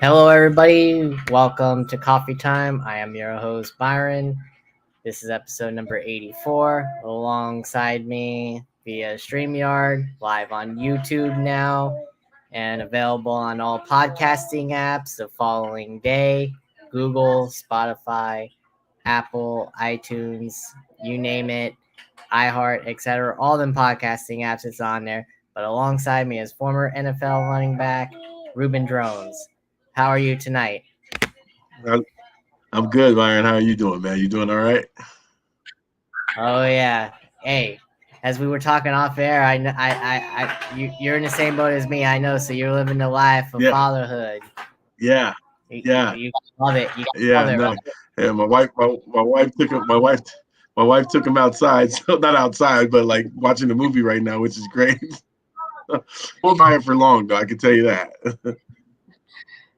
Hello, everybody. Welcome to Coffee Time. I am your host, Byron. This is episode number 84. Alongside me via StreamYard, live on YouTube now, and available on all podcasting apps the following day: Google, Spotify, Apple, iTunes, you name it, iHeart, etc. All them podcasting apps, it's on there. But alongside me is former NFL running back Reuben Droughns. How are you tonight? I- I'm good, Byron. How are you doing, man? You doing all right? Oh yeah. Hey, as we were talking off air, you're in the same boat as me. I know. So you're living the life of Yeah, fatherhood. yeah, yeah, You love it. You love yeah. it, No, right? yeah. My wife took him outside. So not outside, but like watching the movie right now, which is great. Won't buy it for long, though. I can tell you that.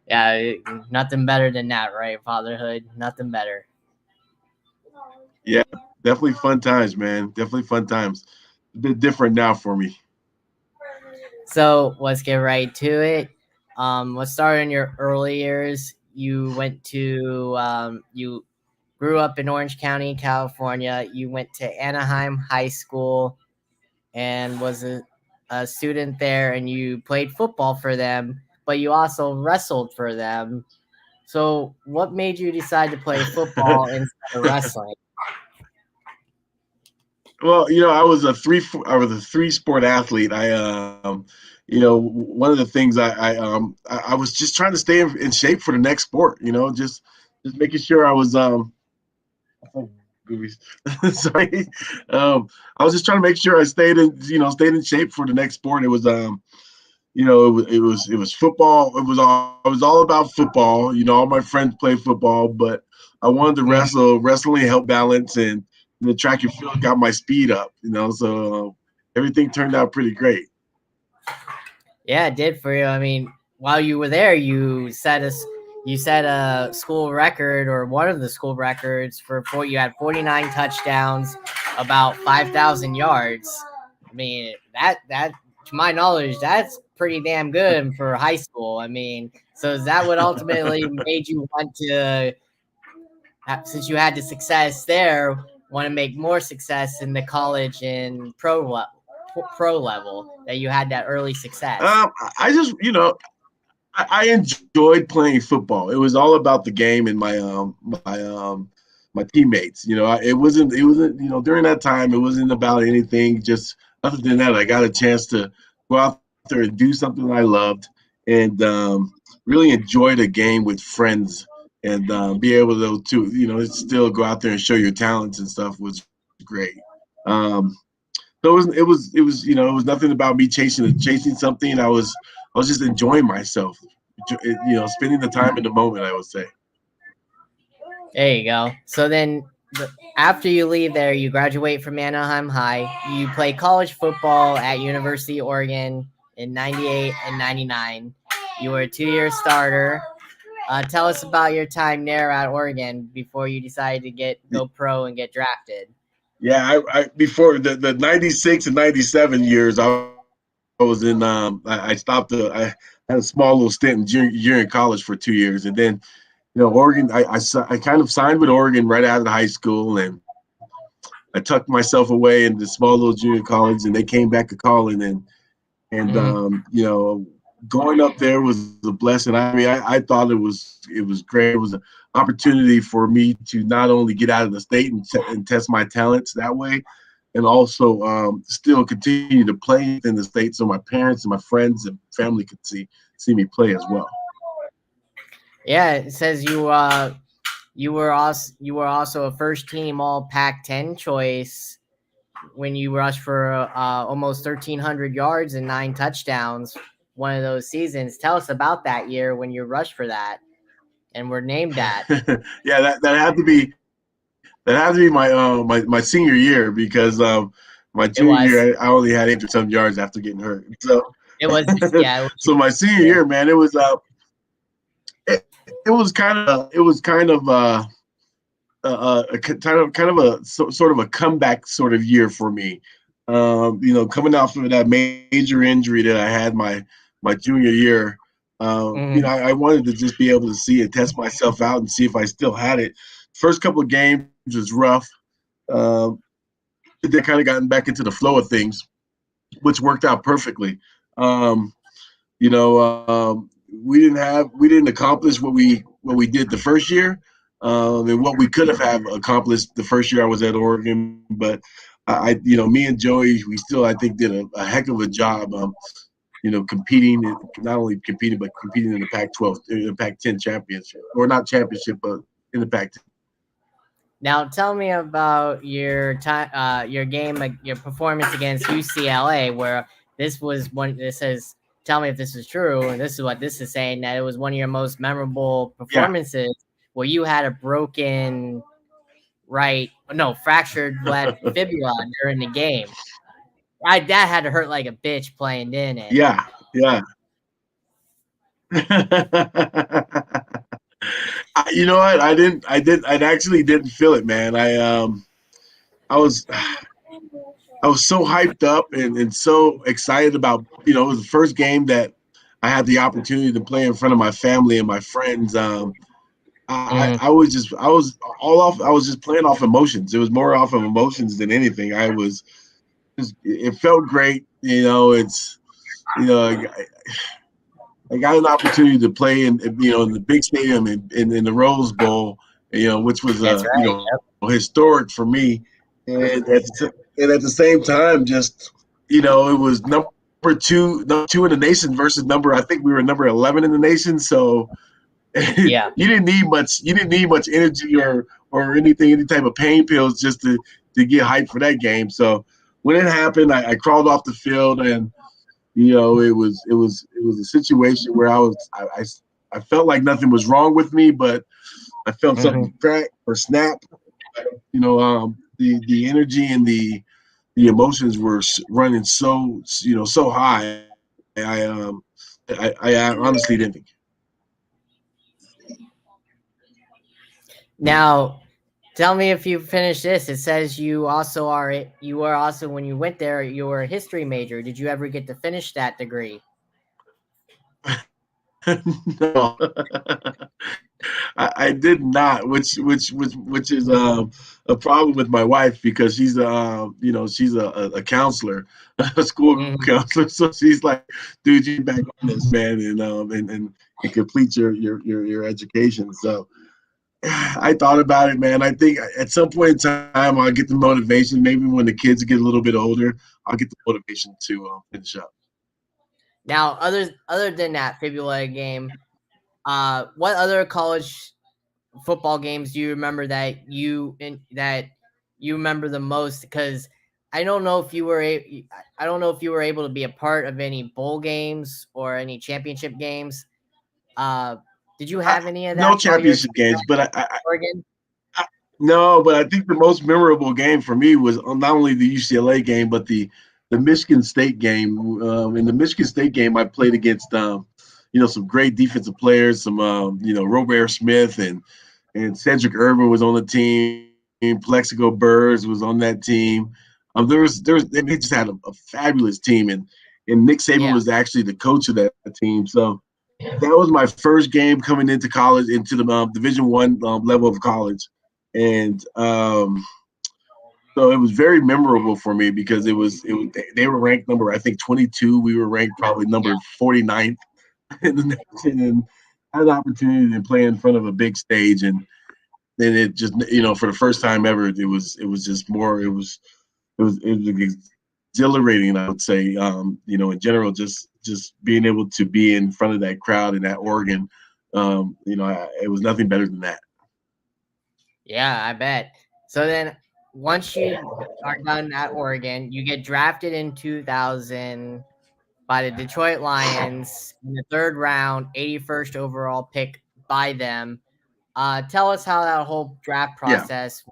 Yeah, nothing better than that, right? Fatherhood, nothing better. Yeah, definitely fun times, man. Definitely fun times. A bit different now for me. So let's get right to it. Let's start in your early years. You grew up in Orange County, California. You went to Anaheim High School and was a student there, and you played football for them, but you also wrestled for them. So, what made you decide to play football instead of wrestling? Well, I was a three sport athlete. One of the things I was just trying to stay in shape for the next sport. Just making sure I was oh, goobies. Sorry. I was just trying to make sure I stayed in shape for the next sport. It was it was football. It was all about football. All my friends played football, but I wanted to Mhm. wrestle. Wrestling helped balance, and the track and field got my speed up. So everything turned out pretty great. Yeah, it did for you. I mean, while you were there, you set a school record or one of the school records you had 49 touchdowns, about 5,000 yards. I mean, that to my knowledge, that's pretty damn good for high school. I mean, so is that what ultimately made you want to, since you had the success there, want to make more success in the college and pro level that you had that early success? I just I enjoyed playing football. It was all about the game and my teammates. It wasn't during that time it wasn't about anything. Just other than that, I got a chance to go out there and do something I loved and really enjoy the game with friends and be able to still go out there and show your talents and stuff was great. Um, so it was nothing about me chasing something. I was just enjoying myself, spending the time in the moment. I would say. There you go. So then, after you leave there, you graduate from Anaheim High. You play college football at University of Oregon in '98 and '99. You were a 2 year starter. Tell us about your time there at Oregon before you decided to go pro and get drafted. Yeah, I before the '96 and '97 years, I was in. I had a small little stint in junior in college for 2 years, and then Oregon. I kind of signed with Oregon right out of high school, and I tucked myself away in the small little junior college, and they came back to calling, and Mm-hmm. going up there was a blessing. I mean, I thought it was great. It was an opportunity for me to not only get out of the state and test my talents that way, and also still continue to play in the state, so my parents and my friends and family could see me play as well. Yeah, it says you were also a first team All Pac-10 choice when you rushed for almost 1,300 yards and 9 touchdowns one of those seasons. Tell us about that year when you rushed for that and were named that. Yeah, that had to be my senior year because my junior It year I was. only had 800 some yards after getting hurt. So It was. Yeah. It was so my senior your year, man, it was kind of sort of a comeback sort of year for me. Coming off of that major injury that I had my junior year, Mhm. I wanted to just be able to see and test myself out and see if I still had it. First couple of games was rough. Um, they kind of gotten back into the flow of things, which worked out perfectly. Um, you know, we didn't accomplish what we did the first year, and what we could have accomplished the first year I was at Oregon. But me and Joey, we still I think did a heck of a job. Competing, not only competing but competing in the Pac-12, in the Pac-10 championship, or not championship, but in the Pac-10. Now tell me about your time, your game, your performance against UCLA, where this was one. This says, tell me if this is true, and this is what this is saying, that it was one of your most memorable Yeah. performances, where you had a broken right, no, fractured left fibula during the game. That had to hurt like a bitch playing in it. Yeah, yeah. You know what? I actually didn't feel it, man. I was I was so hyped up and so excited about, it was the first game that I had the opportunity to play in front of my family and my friends. Mhm. I was just I was all off. I was just playing off emotions. It was more off of emotions than anything. It felt great. I got an opportunity to play in the big stadium in the Rose Bowl, which was That's right. historic for me. And at the same time, just it was number two in the nation versus I think we were number 11 in the nation. So you Yeah. didn't need much. You didn't need much energy or anything, any type of pain pills just to get hyped for that game. So when it happened, I crawled off the field, and it was a situation where I felt like nothing was wrong with me, but I felt Mhm. something crack or snap. The energy and the emotions were running so high. I um I honestly didn't think. Now, tell me if you finished this. It says you were also, when you went there, you were a history major. Did you ever get to finish that degree? No. I did not, which is a problem with my wife because she's a counselor, a school Mhm. counselor. So she's like, dude, you back on this, man, and complete your education. So I thought about it, man. I think at some point in time I'll get the motivation. Maybe when the kids get a little bit older, I'll get the motivation to finish up. Now, other than that fibula game, what other college football games do you remember that you remember the most? Because I don't know if you were I don't know if you were able to be a part of any bowl games or any championship games. Uh, did you I, have any of no that while you're championship games, but at Oregon? no, but I think the most memorable game for me was not only the UCLA game, but the Michigan State game. In the Michigan State game, I played against some great defensive players, some Robert Smith and Cedric Irvin was on the team. Plexico Burrs was on that team. They just had a fabulous team, and Nick Saban Yeah. was actually the coach of that team. So that was my first game coming into college, into the Division I level of college, and so it was very memorable for me because it was they were ranked number I think 22. We were ranked probably number 49th in the nation, and had an opportunity to play in front of a big stage, and then it just for the first time ever it was just more it was exhilarating, I would say. In general, just being able to be in front of that crowd in that Oregon, it was nothing better than that. Yeah, I bet. So then, once you are done at Oregon, you get drafted in 2000 by the Detroit Lions in the third round, 81st overall pick by them. Tell us how that whole draft Yeah. process.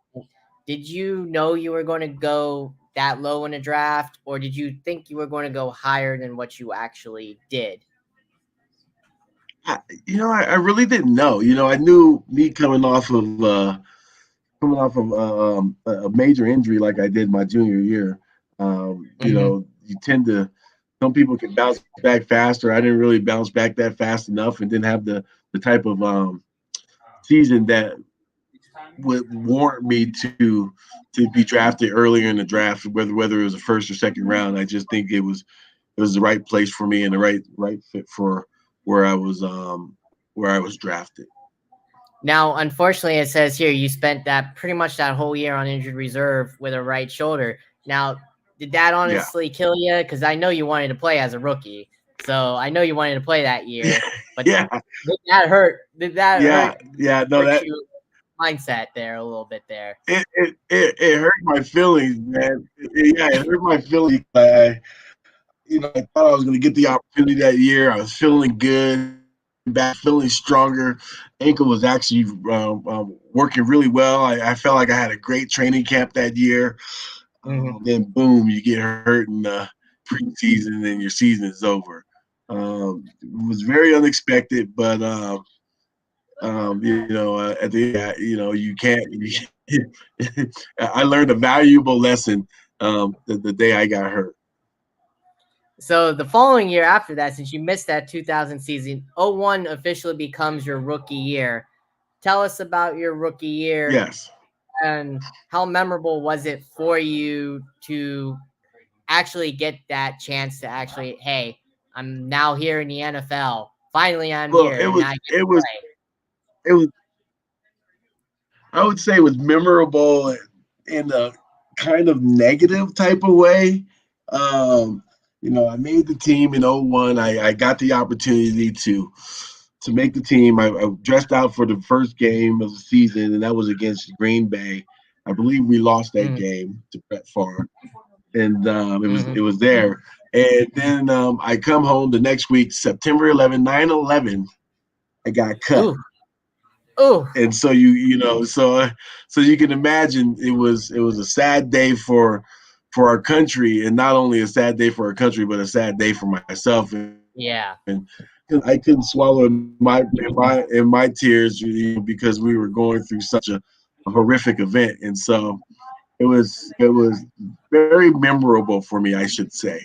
Did you know you were going to go that low in the draft, or did you think you were going to go higher than what you actually did? I really didn't know. I knew me coming off of a major injury like I did my junior year. Hmm. You tend to some people can bounce back faster. I didn't really bounce back that fast enough, and didn't have the type of season that would warrant me to be drafted earlier in the draft, whether it was the first or second round. I just think it was the right place for me and the right fit for where I was where I was drafted. Now, unfortunately, it says here you spent that pretty much that whole year on injured reserve with a right shoulder. Now, did that Yeah. honestly kill you? Because I know you wanted to play as a rookie, so I know you wanted to play that Yeah. year. But Yeah. did that hurt? Did that Yeah. Yeah. No, hurt that you mindset there a little bit there? it hurt my feelings, man. Yeah, it hurt my feelings. I thought I was going to get the opportunity that year. I was feeling good, back, feeling stronger. Ankle was actually working really well. I felt like I had a great training camp that year. Mhm. Then boom, you get hurt in the preseason, and your season is over. It was very unexpected, but at the end, you can't. I learned a valuable lesson the day I got hurt. So the following year after that, since you missed that 2000 season, 01 officially becomes your rookie year. Tell us about your rookie year Yes. and how memorable was it for you to actually get that chance to actually, hey, I'm now here in the NFL. Finally, I'm Well, here it and was I get it to was play. it was I would say it was memorable in a kind of negative type of way. Um, I made the team in '01. I got the opportunity to make the team. I dressed out for the first game of the season, and that was against Green Bay. I believe we lost that Mhm, game to Brett Favre, and it mhm. was there. And then I come home the next week, September 11, 9/11. I got cut, Ooh, ooh, and so so you can imagine it was a sad day for our country, and not only a sad day for our country, but a sad day for myself. yeah. And I couldn't swallow my tears, because we were going through such a horrific event, and so it was very memorable for me, I should say,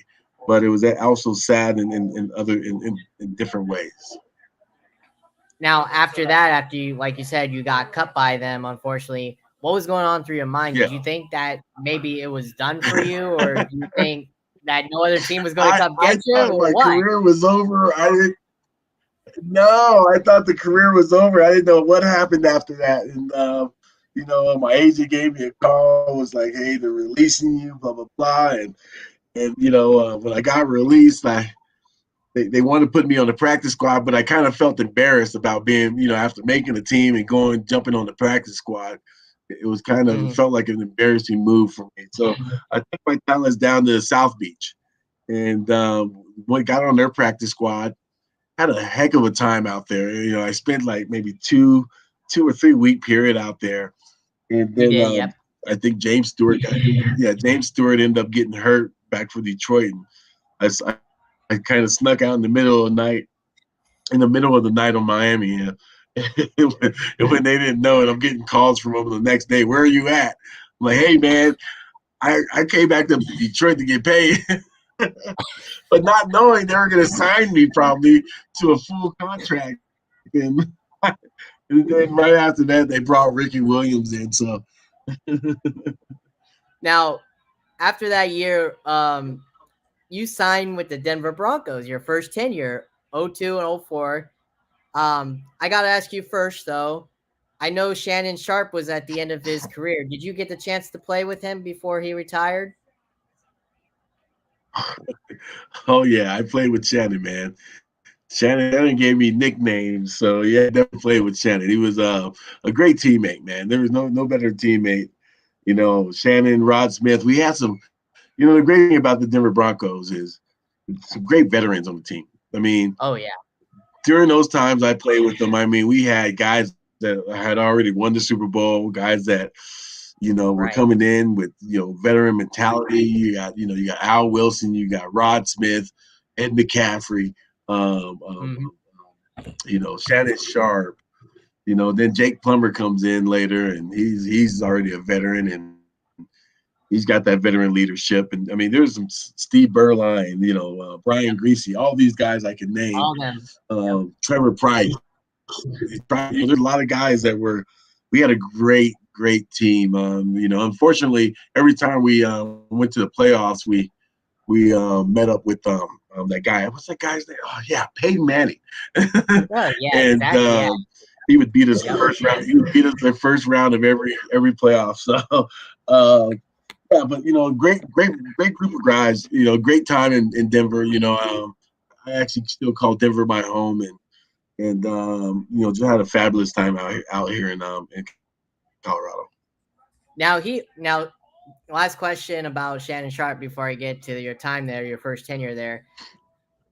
but it was also sad in other in different ways. Now, after that, after you, like you said, you got cut by them, unfortunately, what was going on through your mind? Did Yeah. you think that maybe it was done for you, or do you think that no other team was going to come I get you, thought or my what? career was over. I didn't No, I thought the career was over. I didn't know what happened after that. And my agent gave me a call, was like, "Hey, they're releasing you, blah blah blah." And when I got released, they wanted to put me on the practice squad, but I kind of felt embarrassed about being, after making the team and jumping on the practice squad. It was it Mhm. felt like an embarrassing move for me. So I took my talents down to South Beach, and got on their practice squad. Had a heck of a time out there. I spent like maybe 2 or 3 week period out there, and You then did, yep. I think James Stewart ended up getting hurt back for Detroit, and I kind of snuck out in the middle of the night on Miami. When they didn't know it, I'm getting calls from them the next day. Where are you at? I'm like, hey man, I came back to Detroit to get paid. But not knowing they were going to sign me probably to a full contract. And, and then right after that, they brought Ricky Williams in. So Now, after that year, you signed with the Denver Broncos, your first tenure, 02 and 04. I got to ask you first, though. I know Shannon Sharp was at the end of his career. Did you get the chance to play with him before he retired? oh yeah, I played with Shannon, man. Shannon gave me nicknames, so yeah, I definitely played with Shannon. He was a great teammate, man. There was no better teammate. Shannon, Rod Smith. We had some. The great thing about the Denver Broncos is some great veterans on the team. I mean, Oh, yeah. during those times I played with them, I mean, we had guys that had already won the Super Bowl, guys that were Right. coming in with veteran mentality. You got Al Wilson, you got Rod Smith, Ed McCaffrey, um, um, Mhm. Shannon Sharp. Then Jake Plummer comes in later, and he's already a veteran, and He's got that veteran leadership, and I mean, there's some Steve Berline, Brian Greasy, all these guys I can name. All of them. Yep. Trevor Price. There's a lot of guys that were. We had a great team. Unfortunately, every time we went to the playoffs, we met up with that guy. What's that guy's name? Oh yeah, Peyton Manning. Oh yeah, And exactly. Yeah. he would beat us the Yep. first round. He would beat us the first round of every playoff. So uh, yeah, but great group of guys. Great time in Denver. I actually still call Denver my home, and just had a fabulous time out here in Colorado. Now, last question about Shannon Sharp before I get to your time there, your first tenure there.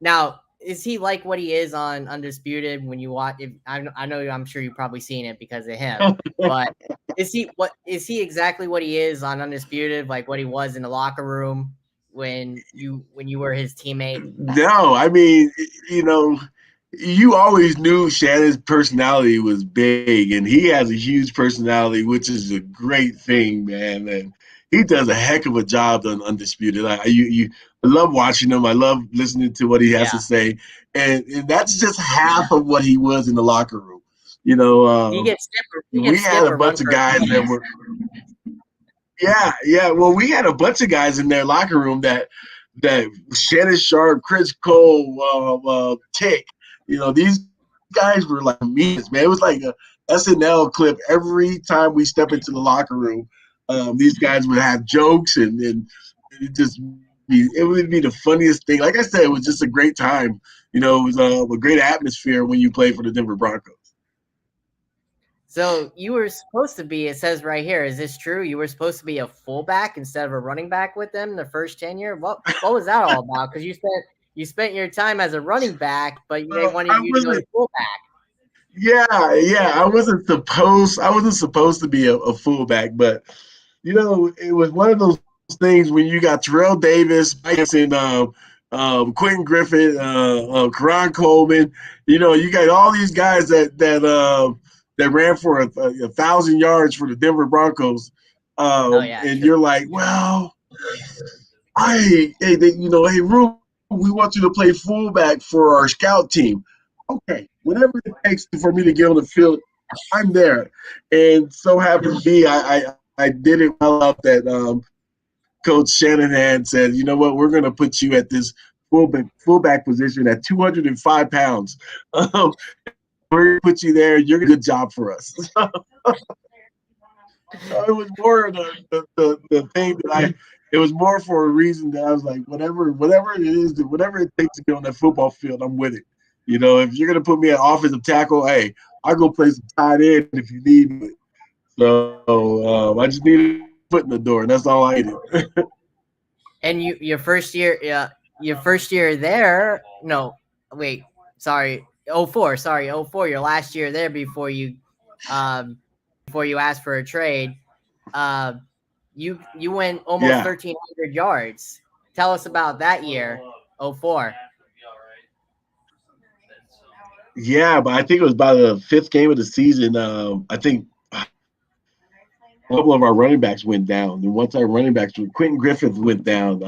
Now, is he like what he is on Undisputed when you watch? I know I'm sure you've probably seen it because of him, but is he exactly what he is on Undisputed, like what he was in the locker room when you were his teammate? No, I mean, you always knew Shannon's personality was big, and he has a huge personality, which is a great thing, man. And he does a heck of a job on Undisputed. I love watching him. I love listening to what he has to Yeah, say, and that's just half of what he was in the locker room. he gets Skipper. He We gives had a Skip a run bunch of for his guys money. that were yeah, yeah. Well, we had a bunch of guys in their locker room that Shannon Sharp, Chris Cole, Tick. These guys were like means, man. It was like a SNL clip every time we step into the locker room. These guys would have jokes and it would be the funniest thing. Like I said, it was just a great time. It was a great atmosphere when you play for the Denver Broncos. So you were supposed to be. It says right here. Is this true? You were supposed to be a fullback instead of a running back with them the first tenure. What was that all about? Because you spent your time as a running back, but they wanted I you to go to wasn't fullback. Yeah, yeah. I wasn't supposed to be a fullback, but it was one of those things when you got Terrell Davis, Mike Hanson, Quentin Griffith, Karan Coleman. You got all these guys that ran for 1,000 yards for the Denver Broncos, Oh yeah, and true. you're like, well, hey, Rube, we want you to play fullback for our scout team. Okay, whatever it takes for me to get on the field, I'm there. And so happens to be, I did it well enough that Coach Shanahan said, you know what, we're going to put you at this fullback position at 205 pounds. We're going to put you there. You're a good job for us. So it was more of the thing that it was more for a reason that I was like, whatever it is, whatever it takes to get on that football field, I'm with it. If you're gonna put me at offensive tackle, hey, I'll go play some tight end if you need me. So I just needed a foot in the door, and that's all I needed. And your first year, your first year there. No, wait, sorry, 04, sorry, 04. Your last year there um, before you asked for a trade. Um, you went almost Yeah, 1,300 yards. Tell us about that year, 04. yeah, but I think it was by the fifth game of the season. I think a couple of our running backs went down, and once our running backs, Quentin Griffith went down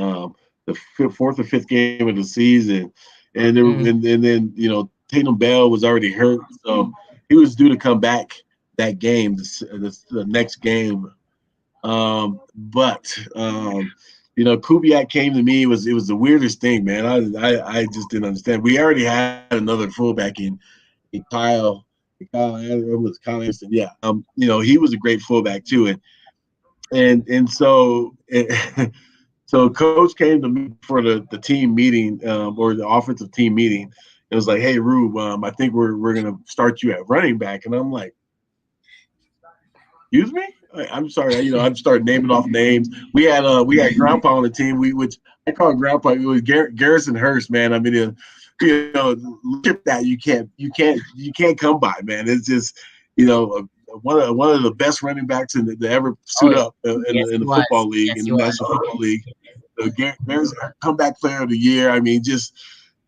the fourth or fifth game of the season, and Mm-hmm. and then Tatum Bell was already hurt, so he was due to come back that game, the next game. But Kubiak came to me. It was the weirdest thing, man. I just didn't understand. We already had another fullback in Kyle. It was Kyle Anderson. Yeah. He was a great fullback too, and so so coach came to me for the team meeting or the offensive team meeting. It was like, hey Rube, I think we're gonna start you at running back, and I'm like, excuse me. I'm sorry. I've started naming off names. We had Grandpa on the team. Which I call Grandpa. It was Garrison Hurst, man. I mean, look at that. You can't come by, man. It's just one of the best running backs to ever Oh suit up in yes, the in he the was. football league, Yes, in he the was. National Football League. Garrett's comeback player of the year. I mean, just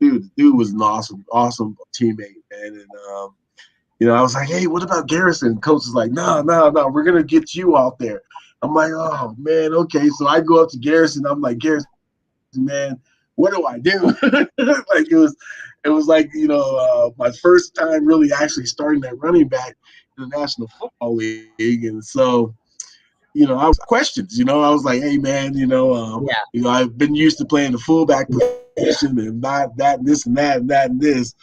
dude was an awesome teammate, man. And I was like, hey, what about Garrison? Coach is like, no, we're gonna get you out there. I'm like, oh man, okay. So I go up to Garrison. I'm like, Garrison, man, what do I do? Like it was like my first time really actually starting that running back in the National Football League, and so I was questions. I was like, hey man, Yeah. I've been used to playing the fullback position and not that, and this, and that, and that, and this.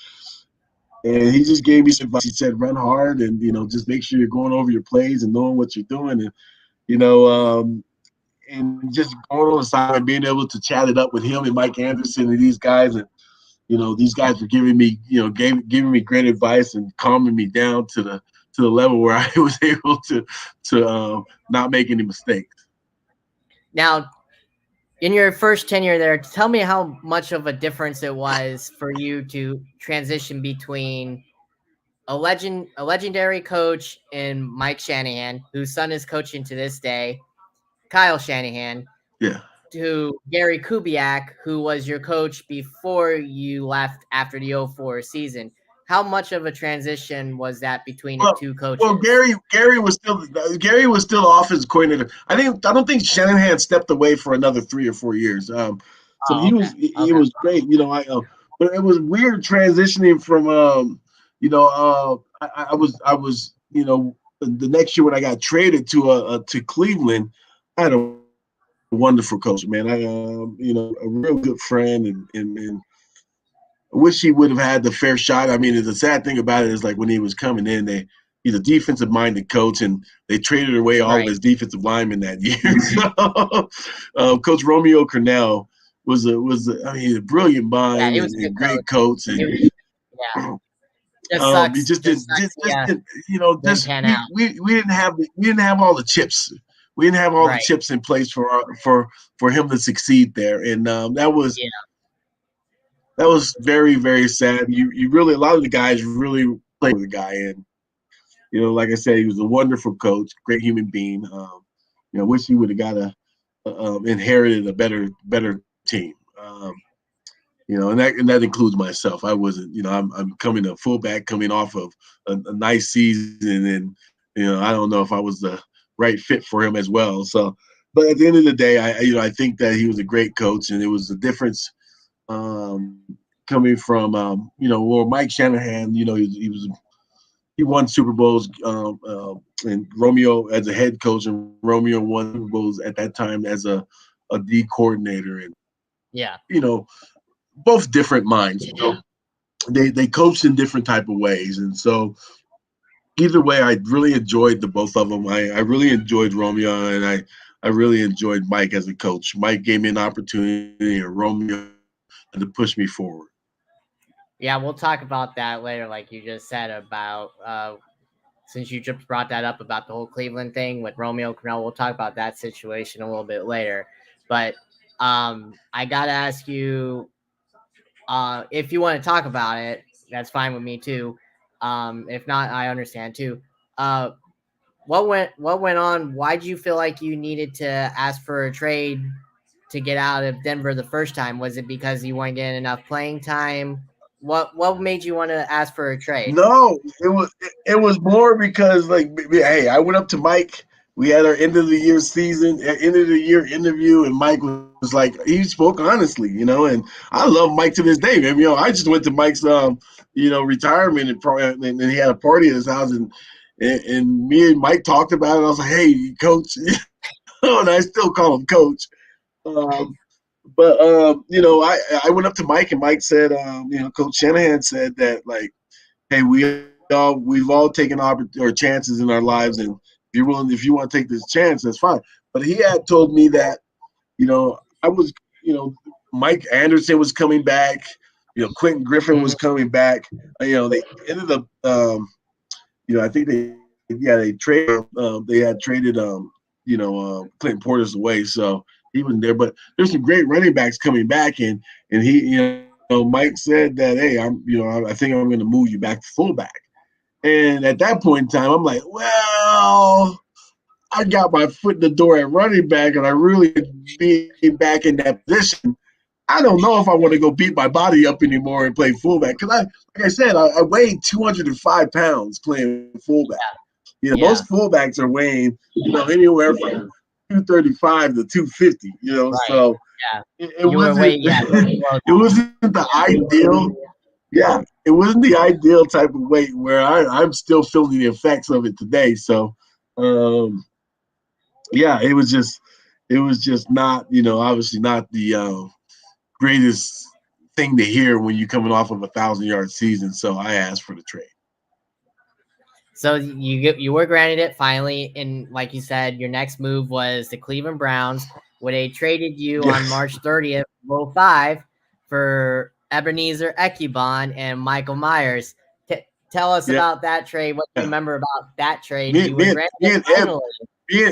And he just gave me some advice. He said, run hard and, just make sure you're going over your plays and knowing what you're doing. And, you know, and just going on the side and being able to chat it up with him and Mike Anderson and these guys. And, these guys were giving me, giving me great advice and calming me down to the level where I was able to not make any mistakes. Now, in your first tenure there, tell me how much of a difference it was for you to transition between a legendary coach in Mike Shanahan, whose son is coaching to this day, Kyle Shanahan, Yeah. to Gary Kubiak, who was your coach before you left after the '04 season. How much of a transition was that between the Well, two well, coaches? Gary was still offense coordinator. I don't think Shanahan stepped away for another 3 or 4 years. So Oh, okay. he Okay. was great. But it was weird transitioning from I was the next year when I got traded to Cleveland. I had a wonderful coach, man. A real good friend, and I wish he would have had the fair shot. I mean, the sad thing about it is like when he was coming in, he's a defensive minded coach, and they traded away all of Right. his defensive linemen that year. So, Coach Romeo Cornell I mean, a brilliant Yeah, mind he was a good and coach. great coach, He and was, yeah. he just Just didn't sucks. just Yeah, didn't didn't pan out. we didn't have all the chips. We didn't have all the Right. chips in place for him to succeed there, and Yeah. that was very, very sad. You really a lot of the guys really played with the guy, and like I said, he was a wonderful coach, great human being. I wish he would have got inherited a better team. And that includes myself. I wasn't, I'm coming a fullback coming off of a nice season, and I don't know if I was the right fit for him as well. So, but at the end of the day, I think that he was a great coach, and it was the difference coming from well, Mike Shanahan, he won Super Bowls, and Romeo as a head coach, and Romeo won Super Bowls at that time as a D coordinator, and Yeah. you know both different minds. They coached in different type of ways, and so either way, I really enjoyed the both of them. I really enjoyed Romeo, and I really enjoyed Mike as a coach. Mike gave me an opportunity, and Romeo had to push me forward. Yeah, we'll talk about that later, like you just said about since you just brought that up about the whole Cleveland thing with Romeo Crennel. We'll talk about that situation a little bit later. But I gotta ask you, if you want to talk about it, that's fine with me too. If not, I understand too. Uh, what went on? Why do you feel like you needed to ask for a trade to get out of Denver the first time? Was it because you weren't getting enough playing time? What made you want to ask for a trade? No, it was more because hey, I went up to Mike. We had our end of the year season, end of the year interview, and Mike was like, he spoke honestly, and I love Mike to this day, man. I just went to Mike's retirement, and he had a party at his house, and me and Mike talked about it. I was like, hey, coach, and I still call him coach. Um, but I went up to Mike, and Mike said, Coach Shanahan said that hey, we've all taken chances in our lives, and if you want to take this chance, that's fine. But he had told me that I was Mike Anderson was coming back, Quentin Griffin was Mhm. coming back. They ended up I think they had traded Clinton Portis away, so he wasn't there. But there's some great running backs coming back, and he Mike said that, hey, I think I'm going to move you back to fullback. And at that point in time, I'm like, well, I got my foot in the door at running back, and I really being back in that position. I don't know if I want to go beat my body up anymore and play fullback because like I said, I weighed 205 pounds playing fullback. Most Yeah. fullbacks are weighing, anywhere from 235 to 250. Right. So Yeah. it You were wasn't way, yeah, way below it that. wasn't the ideal. Yeah, it wasn't the ideal type of weight where I'm still feeling the effects of it today. So, um, yeah, it was just not, obviously not the greatest thing to hear when you're coming off of 1,000-yard season. So I asked for the trade. So you were granted it finally, and like you said, your next move was the Cleveland Browns, where they traded you Yeah, on March 30th, 05 for Ebenezer Ekubon and Michael Myers. Tell us yeah. about that trade. What do you remember about that trade? Me, You were me, granted me it and Eb, finally. me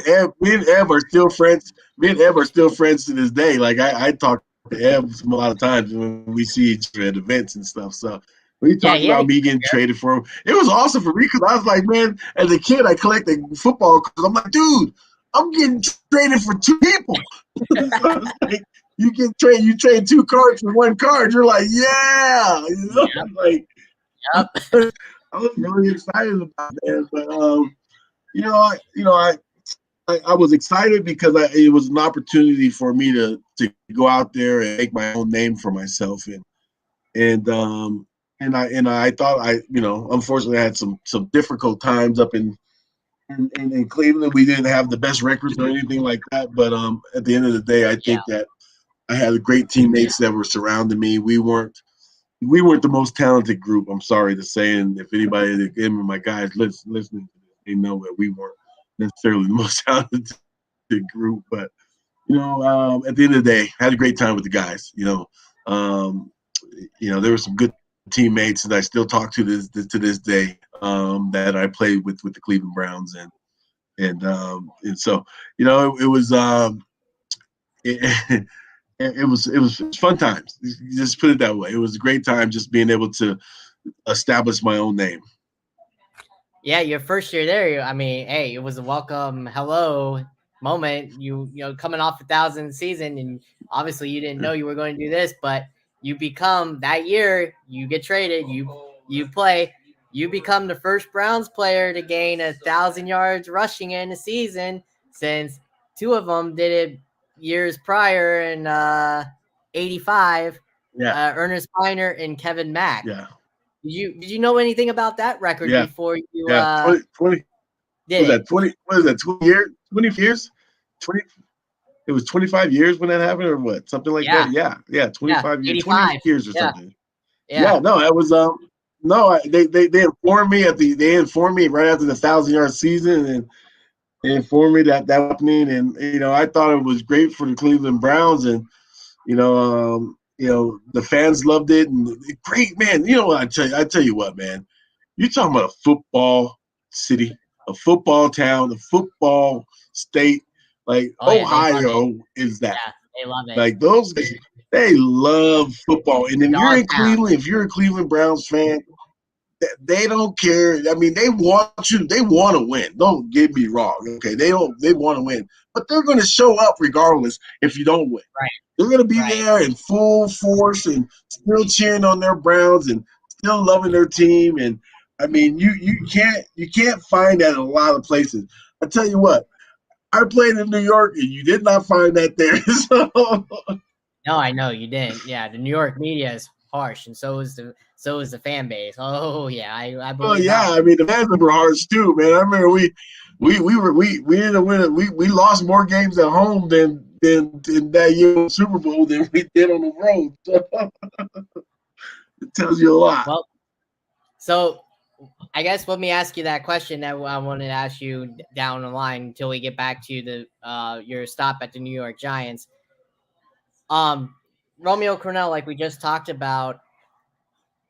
and Eb are still friends. Me and Eb are still friends to this day. Like I talk to Eb a lot of times when we see each other at events and stuff. So we Yeah, talked he had a about me good getting career. traded for him. It was awesome for me because I was like, man, as a kid, I collected football because I'm like, dude, I'm getting traded for two people. So it's like you trade two cards for one card. You're like, yeah, Yep, like yep. I was really excited about that. But you know, I, you know, I was excited because it was an opportunity for me to go out there and make my own name for myself, and I thought unfortunately I had some difficult times up in Cleveland. We didn't have the best records or anything like that, but at the end of the day, I Yeah, think that I had great teammates that were surrounding me. We weren't the most talented group. I'm sorry to say, and if anybody, any of my guys listening to this, they know that we weren't necessarily the most talented group. But at the end of the day, I had a great time with the guys. Um, there were some good teammates that I still talk to this day that I played with the Cleveland Browns, and so it was it, it was fun times. Just put it that way. It was a great time just being able to establish my own name. yeah. Your first year there, I mean, hey, it was a welcome hello moment. Coming off 1,000 season, and obviously you didn't know you were going to do this, but you become that year. You get traded. You play. You become the first Browns player to gain 1,000 yards rushing in a season, since two of them did it years prior in '85. Yeah, Ernest Piner and Kevin Mack. yeah, Did you know anything about that record yeah, before you yeah. 20 did was it? that 20? What is that? 20 years? 20 years? 20. It was 25 years when that happened, or what? Something like Yeah, that. Yeah, yeah. yeah, 25 years, 20 '85. years or Yeah, something. yeah. Yeah, no, it was no. They informed me they informed me right after the 1,000-yard season, and they informed me that was happening, and I thought it was great for the Cleveland Browns, and the fans loved it, and great, man. You know what I tell you what, man. You're talking about a football city, a football town, a football state. Like Oh yeah, they love it. Ohio is that. Yeah, they love it. Like those guys, they love football. And then you're Dog in town. Cleveland, if you're a Cleveland Browns fan, they don't care. I mean, they want you. They want to win. Don't get me wrong. Okay, they don't. They want to win, but they're going to show up regardless if you don't win. Right, They're going to be right. there in full force and still cheering on their Browns and still loving their team. And I mean, you can't find that in a lot of places. I tell you what, I played in New York, and you did not find that there. So, No, I know you didn't. Yeah, the New York media is harsh, and so is the fan base. Oh yeah, I well, believe that yeah, one. I mean the fans were harsh too, man. I remember we ended up winning. We lost more games at home than in that year Super Bowl than we did on the road. So it tells you a lot. Well, so I guess let me ask you that question that I wanted to ask you down the line until we get back to the your stop at the New York Giants. Um, Romeo Cornell, like we just talked about,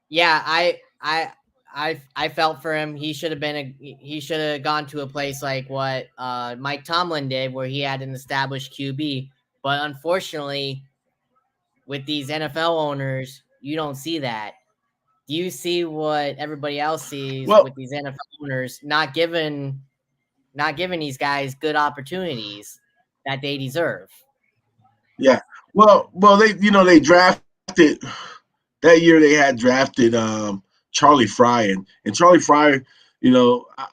yeah, I felt for him. He should have gone to a place like what Mike Tomlin did, where he had an established QB. But unfortunately, with these NFL owners, you don't see that. Do you see what everybody else sees Well, with these NFL owners not giving these guys good opportunities that they deserve? yeah. Well, they drafted that year. They had drafted Charlie Fry, and Charlie Fry, you know, I,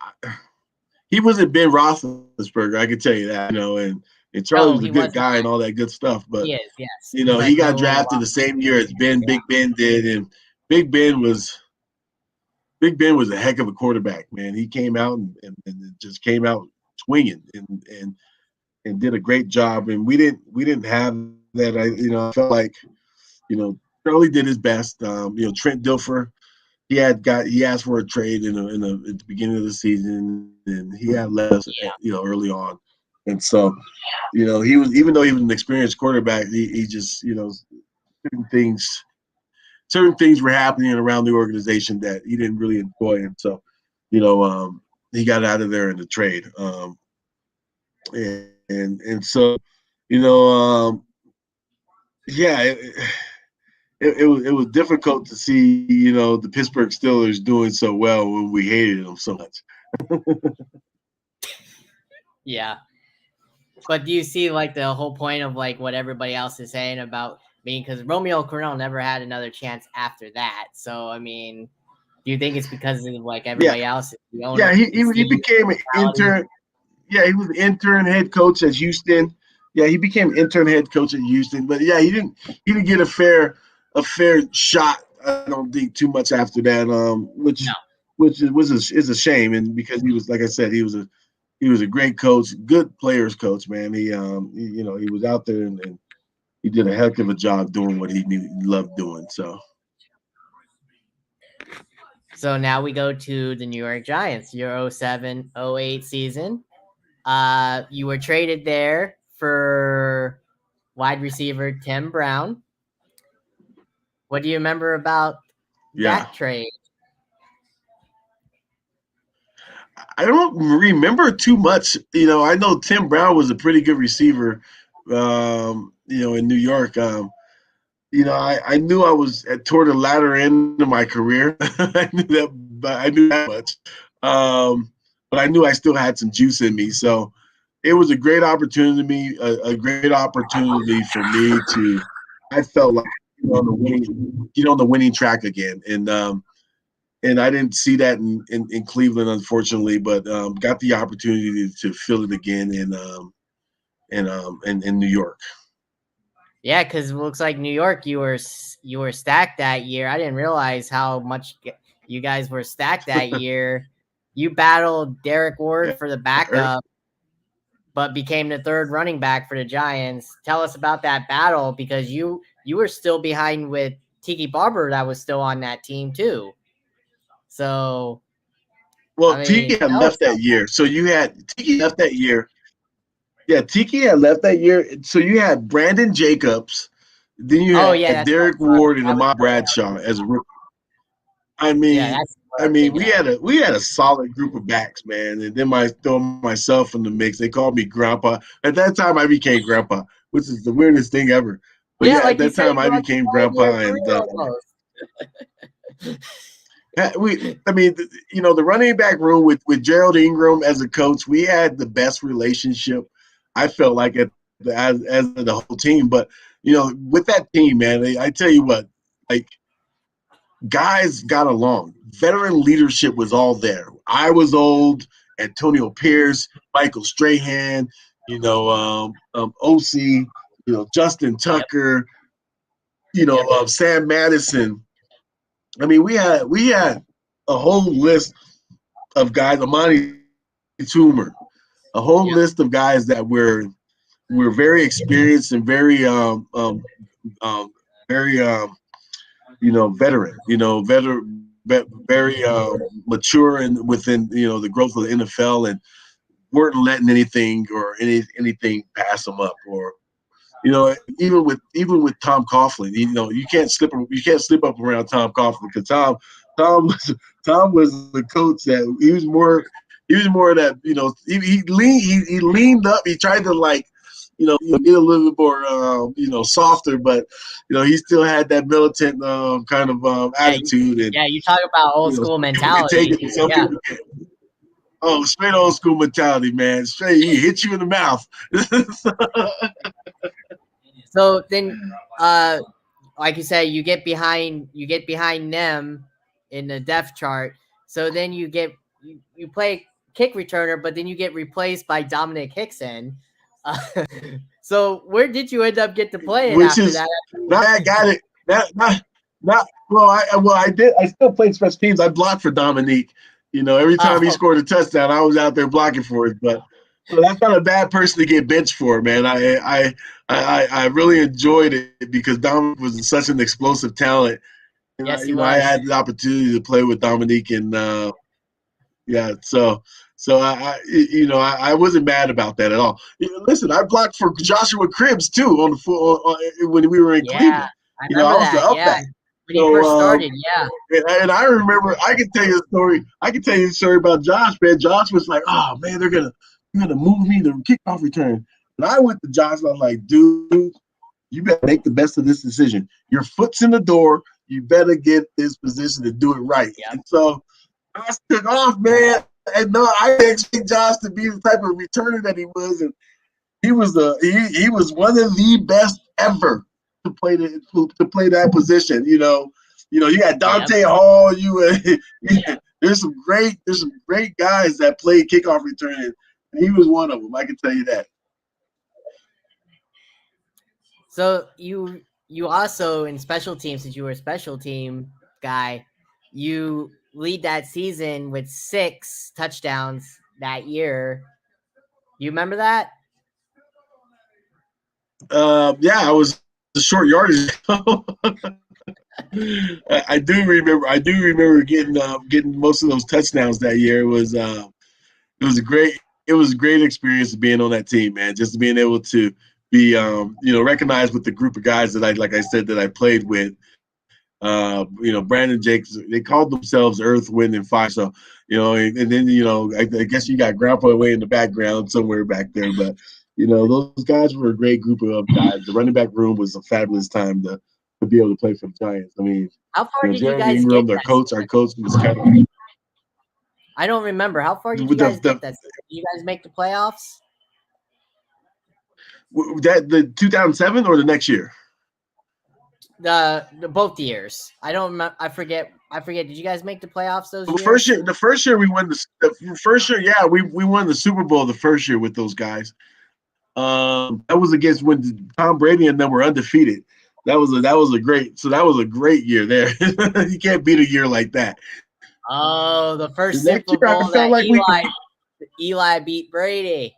he wasn't Ben Roethlisberger. I can tell you that. And And Charlie No, was a he good wasn't. guy and all that good stuff, but He is, yes, he but got no. drafted the same year as Ben. Yeah, Big Ben did, and Big Ben was Big Ben was a heck of a quarterback, man. He came out and just came out swinging and did a great job. And we didn't have that. I felt like Charlie did his best. Trent Dilfer, he asked for a trade at the beginning of the season, and he had left us early on. And so he was, even though he was an experienced quarterback, he just certain things certain things were happening around the organization that he didn't really enjoy, and so he got out of there in the trade. And so you know yeah. It was difficult to see the Pittsburgh Steelers doing so well when we hated them so much. yeah. But do you see like the whole point of like what everybody else is saying about because Romeo Cornell never had another chance after that. So I mean, do you think it's because of like Yeah, everybody else? The yeah. owner, He it's he the became an mentality. intern. Yeah, he was an intern head coach at Houston. Yeah, he became intern head coach at Houston. But yeah, he didn't get a fair shot. I don't think too much after that. No. Which is a shame, and because he was, like I said, he was a great coach, good players coach, man. He was out there and he did a heck of a job doing what he loved doing. So So now we go to the New York Giants, your 07-08 season. You were traded there for wide receiver Tim Brown. What do you remember about yeah, that trade? I don't remember too much. I know Tim Brown was a pretty good receiver. In New York. I knew I was toward the latter end of my career. I knew that, but I knew that much. But I knew I still had some juice in me. So it was a great opportunity, a great opportunity for me to. I felt like get on the winning track again, and I didn't see that in Cleveland, unfortunately, but got the opportunity to feel it again in New York. Yeah, because it looks like New York, you were stacked that year. I didn't realize how much you guys were stacked that year. You battled Derek Ward for the backup, but became the third running back for the Giants. Tell us about that battle because you were still behind with Tiki Barber that was still on that team too. So Well, I Tiki mean, had tell us left about that year, so you had Tiki left that year. Yeah, Tiki had left that year, so you had Brandon Jacobs, then you Oh yeah, had that's right. Derek Sorry, Ward and that was Ahmad Bradshaw as a rookie. I yeah, mean, that's what I'm thinking of. we had a solid group of backs, man. And then throw myself in the mix. They called me Grandpa. At that time, I became Grandpa, which is the weirdest thing ever. But Yeah, yeah, at like you that said, time, I you're on became the of your Grandpa, and career almost. the running back room with Gerald Ingram as a coach, we had the best relationship. I felt like as the whole team, but with that team, man, I tell you what, like guys got along. Veteran leadership was all there. I was old. Antonio Pierce, Michael Strahan, OC, Justin Yep, Tucker, yep, Sam Madison. I mean, we had a whole list of guys. Amani Toomer, a whole yep, list of guys that were very experienced and um, very veteran, very mature and within the growth of the NFL, and weren't letting anything pass them up, or even with Tom Coughlin, you can't slip up around Tom Coughlin, because Tom was Tom was the coach that he was more that he leaned up, he tried to like get a little bit more softer, but he still had that militant kind of yeah, attitude, and yeah. You talk about old some school people can take mentality. it and some Yeah. people can't. Oh, straight old school mentality, man. Straight, he hit you in the mouth. So then, like you said, you get behind them in the depth chart. So then you play kick returner, but then you get replaced by Dominic Hickson. Uh, so where did you end up get to playing which after is that? not I got it. Not well. I did. I still played special teams. I blocked for Dominique. Every time he Oh, scored a touchdown, I was out there blocking for it. But that's not a bad person to get benched for, man. I really enjoyed it because Dominique was such an explosive talent, and yes, he I was. had the opportunity to play with Dominique, and yeah, so I wasn't mad about that at all. Listen, I blocked for Joshua Cribbs too when we were in Yeah, Cleveland. I I remember was the that. up Yeah, back. when he So first started. Yeah, and I remember I can tell you a story. I can tell you a story about Josh, man. Josh was like, "Oh man, they're gonna move me to kickoff return." And I went to Josh and I was like, "Dude, you better make the best of this decision. Your foot's in the door. You better get this position to do it right." yep, And so Josh took off, man. And no, I didn't expect Josh to be the type of returner that he was, and he was one of the best ever to play that position. You got yep. Dante Hall. There's some great guys that played kickoff returning, and he was one of them. I can tell you that. So you also in special teams, since you were a special team guy, you lead that season with 6 touchdowns that year. You remember that? Yeah, I was a short yardage. I do remember. I do remember getting most of those touchdowns that year. It was a great it was a great experience being on that team, man. Just being able to be recognized with the group of guys that like I said that I played with. Brandon Jakes, they called themselves Earth, Wind, and Fire. So, and then I guess you got Grandpa away in the background somewhere back there, but those guys were a great group of guys. The running back room was a fabulous time to be able to play for the Giants. I mean, How far did you Jeremy guys get Ingram, our that coach, our season? coach was kind of I don't remember. How far did you with the, guys get the that season? Did you guys make the playoffs? that the 2007 or the next year. The both years. I don't remember. I forget. I forget. Did you guys make the playoffs those The years? first year we won the first year. Yeah, we won the Super Bowl the first year with those guys. That was against when Tom Brady and them were undefeated. That was a great year there. You can't beat a year like that. Oh, the The first next Super year, I Bowl felt that like we could. Eli beat Brady.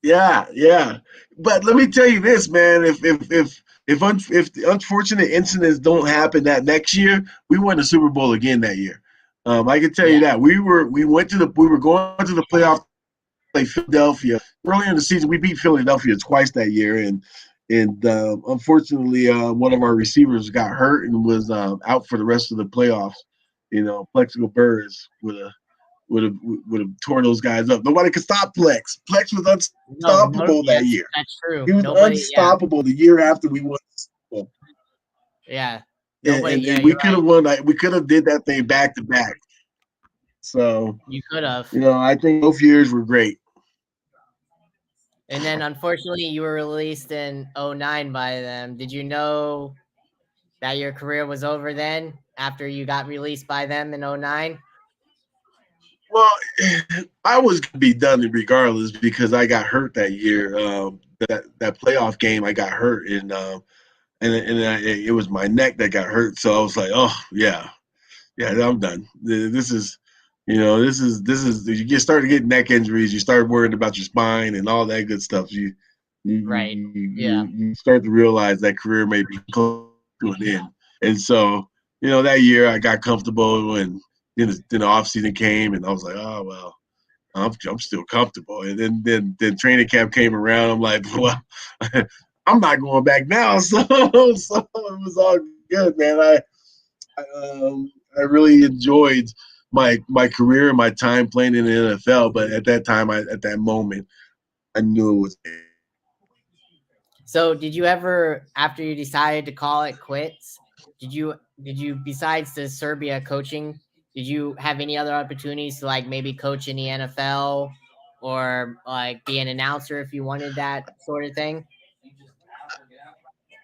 Yeah, yeah. But let me tell you this, man. If the unfortunate incidents don't happen that next year, we won the Super Bowl again that year. I can tell you Yeah, that we were going to the playoff play Philadelphia earlier in the season. We beat Philadelphia twice that year, and unfortunately, one of our receivers got hurt and was out for the rest of the playoffs. Plexico Burrs would have tore those guys up. Nobody could stop Plex. Plex was no, no, unstoppable that yes, year. that's true. He was Nobody, yeah, unstoppable the year after we won. yeah, And, nobody, and, yeah, and we you're could right. have won. We could have did that thing back to back. So You could have. I think both years were great. And then unfortunately you were released in '09 by them. Did you know that your career was over then after you got released by them in '09? Well, I was gonna be done regardless because I got hurt that year. That playoff game, I got hurt, and it was my neck that got hurt. So I was like, oh yeah, yeah, I'm done. This is you get started getting neck injuries. You start worrying about your spine and all that good stuff. You Right. you Yeah. you, you start to realize that career may be close to an end. And so that year I got comfortable, and then the off season came, and I was like, oh well. I'm still comfortable. And then training camp came around. I'm like, well, I'm not going back now. So it was all good, man. I really enjoyed my career and my time playing in the NFL. But at that time, at that moment, I knew it was. So did you ever, after you decided to call it quits, did you besides the Serbia coaching, did you have any other opportunities to like maybe coach in the NFL or like be an announcer if you wanted that sort of thing?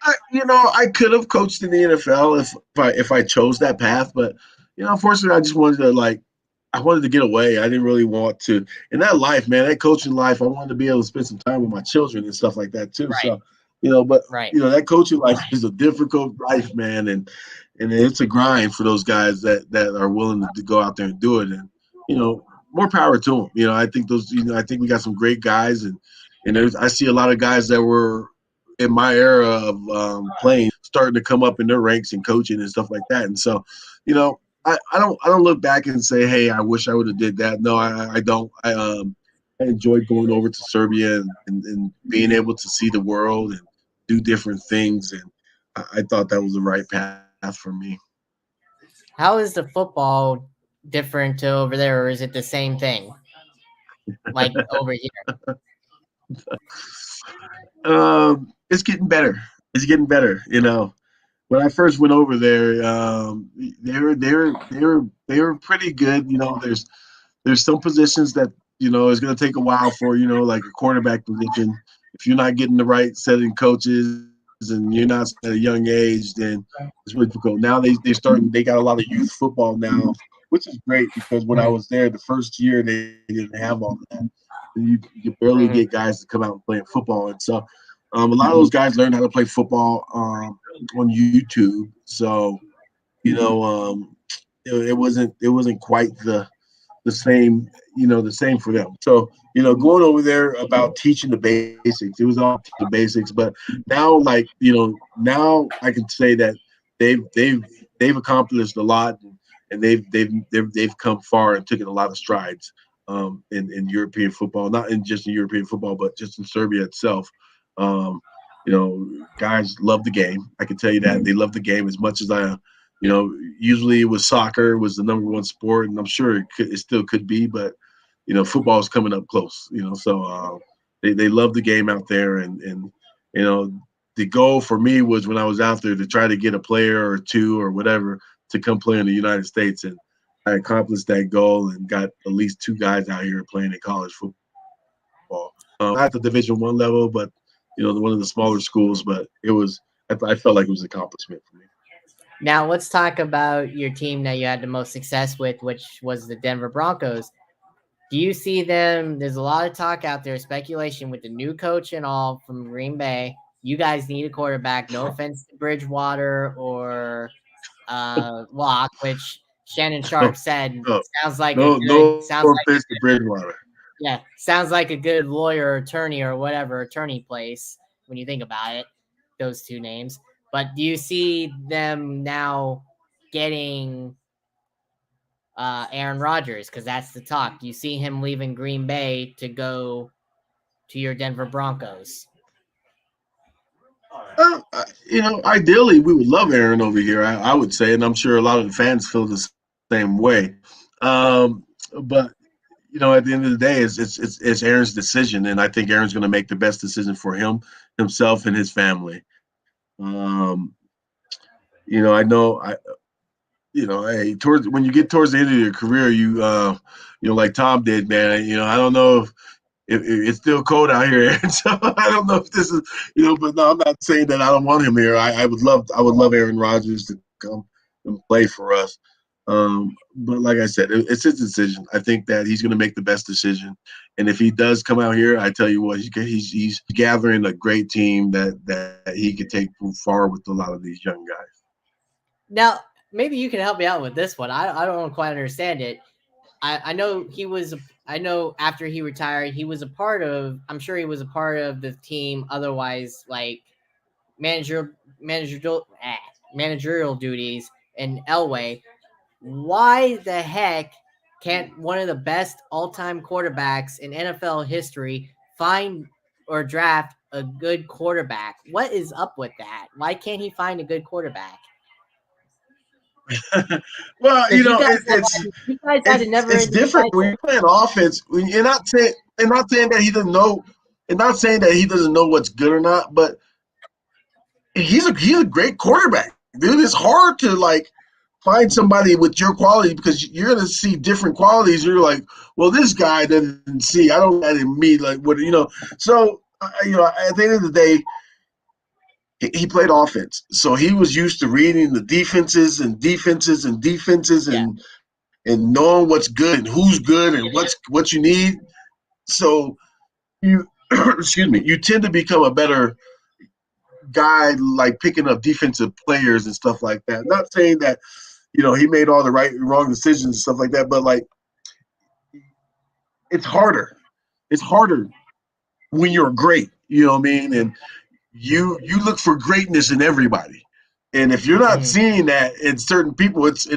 I could have coached in the NFL if I chose that path, but unfortunately, I just wanted to like I wanted to get away. I didn't really want to. In that life, man, that coaching life, I wanted to be able to spend some time with my children and stuff like that too. Right. So, but Right. that coaching life is a difficult life, man, and it's a grind for those guys that are willing to go out there and do it. And more power to them. I think I think we got some great guys, and I see a lot of guys that were in my era of playing starting to come up in their ranks and coaching and stuff like that. And so, I don't look back and say, hey, I wish I would have did that. No, I don't. I enjoyed going over to Serbia and being able to see the world and do different things, and I thought that was the right path for me. How is the football different to over there, or is it the same thing like over here? It's getting better. It's getting better. When I first went over there, they were pretty good. There's some positions that it's going to take a while for like a quarterback position. If you're not getting the right setting coaches and you're not at a young age, then it's really difficult. Now they got a lot of youth football now, which is great because when I Mhm, was there the first year they didn't have all of that. You barely get mhm. guys to come out and play football, and so a lot of those guys learned how to play football on YouTube. So you know, it wasn't quite the same, the same for them. So, going over there about teaching the basics, it was all teaching the basics. But now, like, now I can say that they've they've they've accomplished a lot, and they've come far and taken a lot of strides in European football, not in just in European football, but just in Serbia itself. Um, Guys love the game. I can tell you that they love the game as much as I usually it was soccer was the number one sport, and I'm sure it still could be, but football is coming up close. So they love the game out there, and you know, the goal for me was when I was out there to try to get a player or two or whatever to come play in the United States, and I accomplished that goal and got at least two guys out here playing in college football. Not at the Division I level, but one of the smaller schools. But I felt like it was an accomplishment for me. Now let's talk about your team that you had the most success with, which was the Denver Broncos. Do you see them? There's a lot of talk out there, speculation with the new coach and all from Green Bay. You guys need a quarterback. No offense to Bridgewater or Locke, which Shannon Sharp No, said no, sounds like a no good sounds offense like to Bridgewater. yeah, sounds like a good lawyer, attorney, or whatever attorney place when you think about it. Those two names. But do you see them now getting Aaron Rodgers? Because that's the talk. Do you see him leaving Green Bay to go to your Denver Broncos? Ideally, we would love Aaron over here. I would say, and I'm sure a lot of the fans feel the same way. But at the end of the day, it's Aaron's decision, and I think Aaron's going to make the best decision for himself, and his family. Um, I know hey, towards when you get towards the end of your career, like Tom did, man. I don't know if it's still cold out here, and so I don't know if this is, but no, I'm not saying that I don't want him here. I would love Aaron Rodgers to come and play for us. But like I said, it's his decision. I think that he's going to make the best decision, and if he does come out here, I tell you what, he's gathering a great team that he could take far with a lot of these young guys. Now, maybe you can help me out with this one. I don't quite understand it. I know he was. I know after he retired, he was a part of. I'm sure he was a part of the team. Otherwise, like manager, managerial, managerial duties in Elway. Why the heck can't one of the best all-time quarterbacks in NFL history find or draft a good quarterback? What is up with that? Why can't he find a good quarterback? Well, Because you guys had a it's never-ending different when cycle. you're playing offense. You're not saying that he doesn't know, and not saying that he doesn't know what's good or not. But he's a great quarterback, dude. It's hard to like find somebody with your quality because you're gonna see different qualities. You're like, well, this guy doesn't see. I don't that in me like what. So at the end of the day, he played offense, so he was used to reading the defenses and defenses and defenses Yeah. and and knowing what's good and who's good and what you need. So you excuse me, you tend to become a better guy, like picking up defensive players and stuff like that. Not saying that he made all the wrong decisions and stuff like that, but like it's harder. It's harder when you're great. You know what I mean? And you look for greatness in everybody. And if you're not seeing that in certain people, it's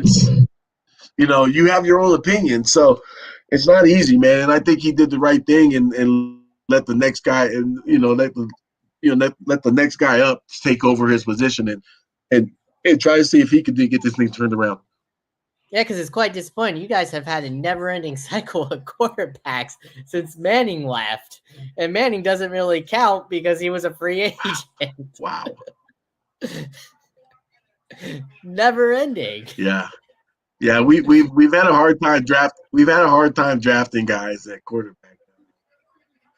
you have your own opinion. So it's not easy, man. And I think he did the right thing and let the next guy and let the next guy up take over his position and try to see if he could get this thing turned around. Yeah, because it's quite disappointing. You guys have had a never-ending cycle of quarterbacks since Manning left, and Manning doesn't really count because he was a free agent. Wow. Never-ending. Yeah. We've had a hard time drafting guys at quarterback.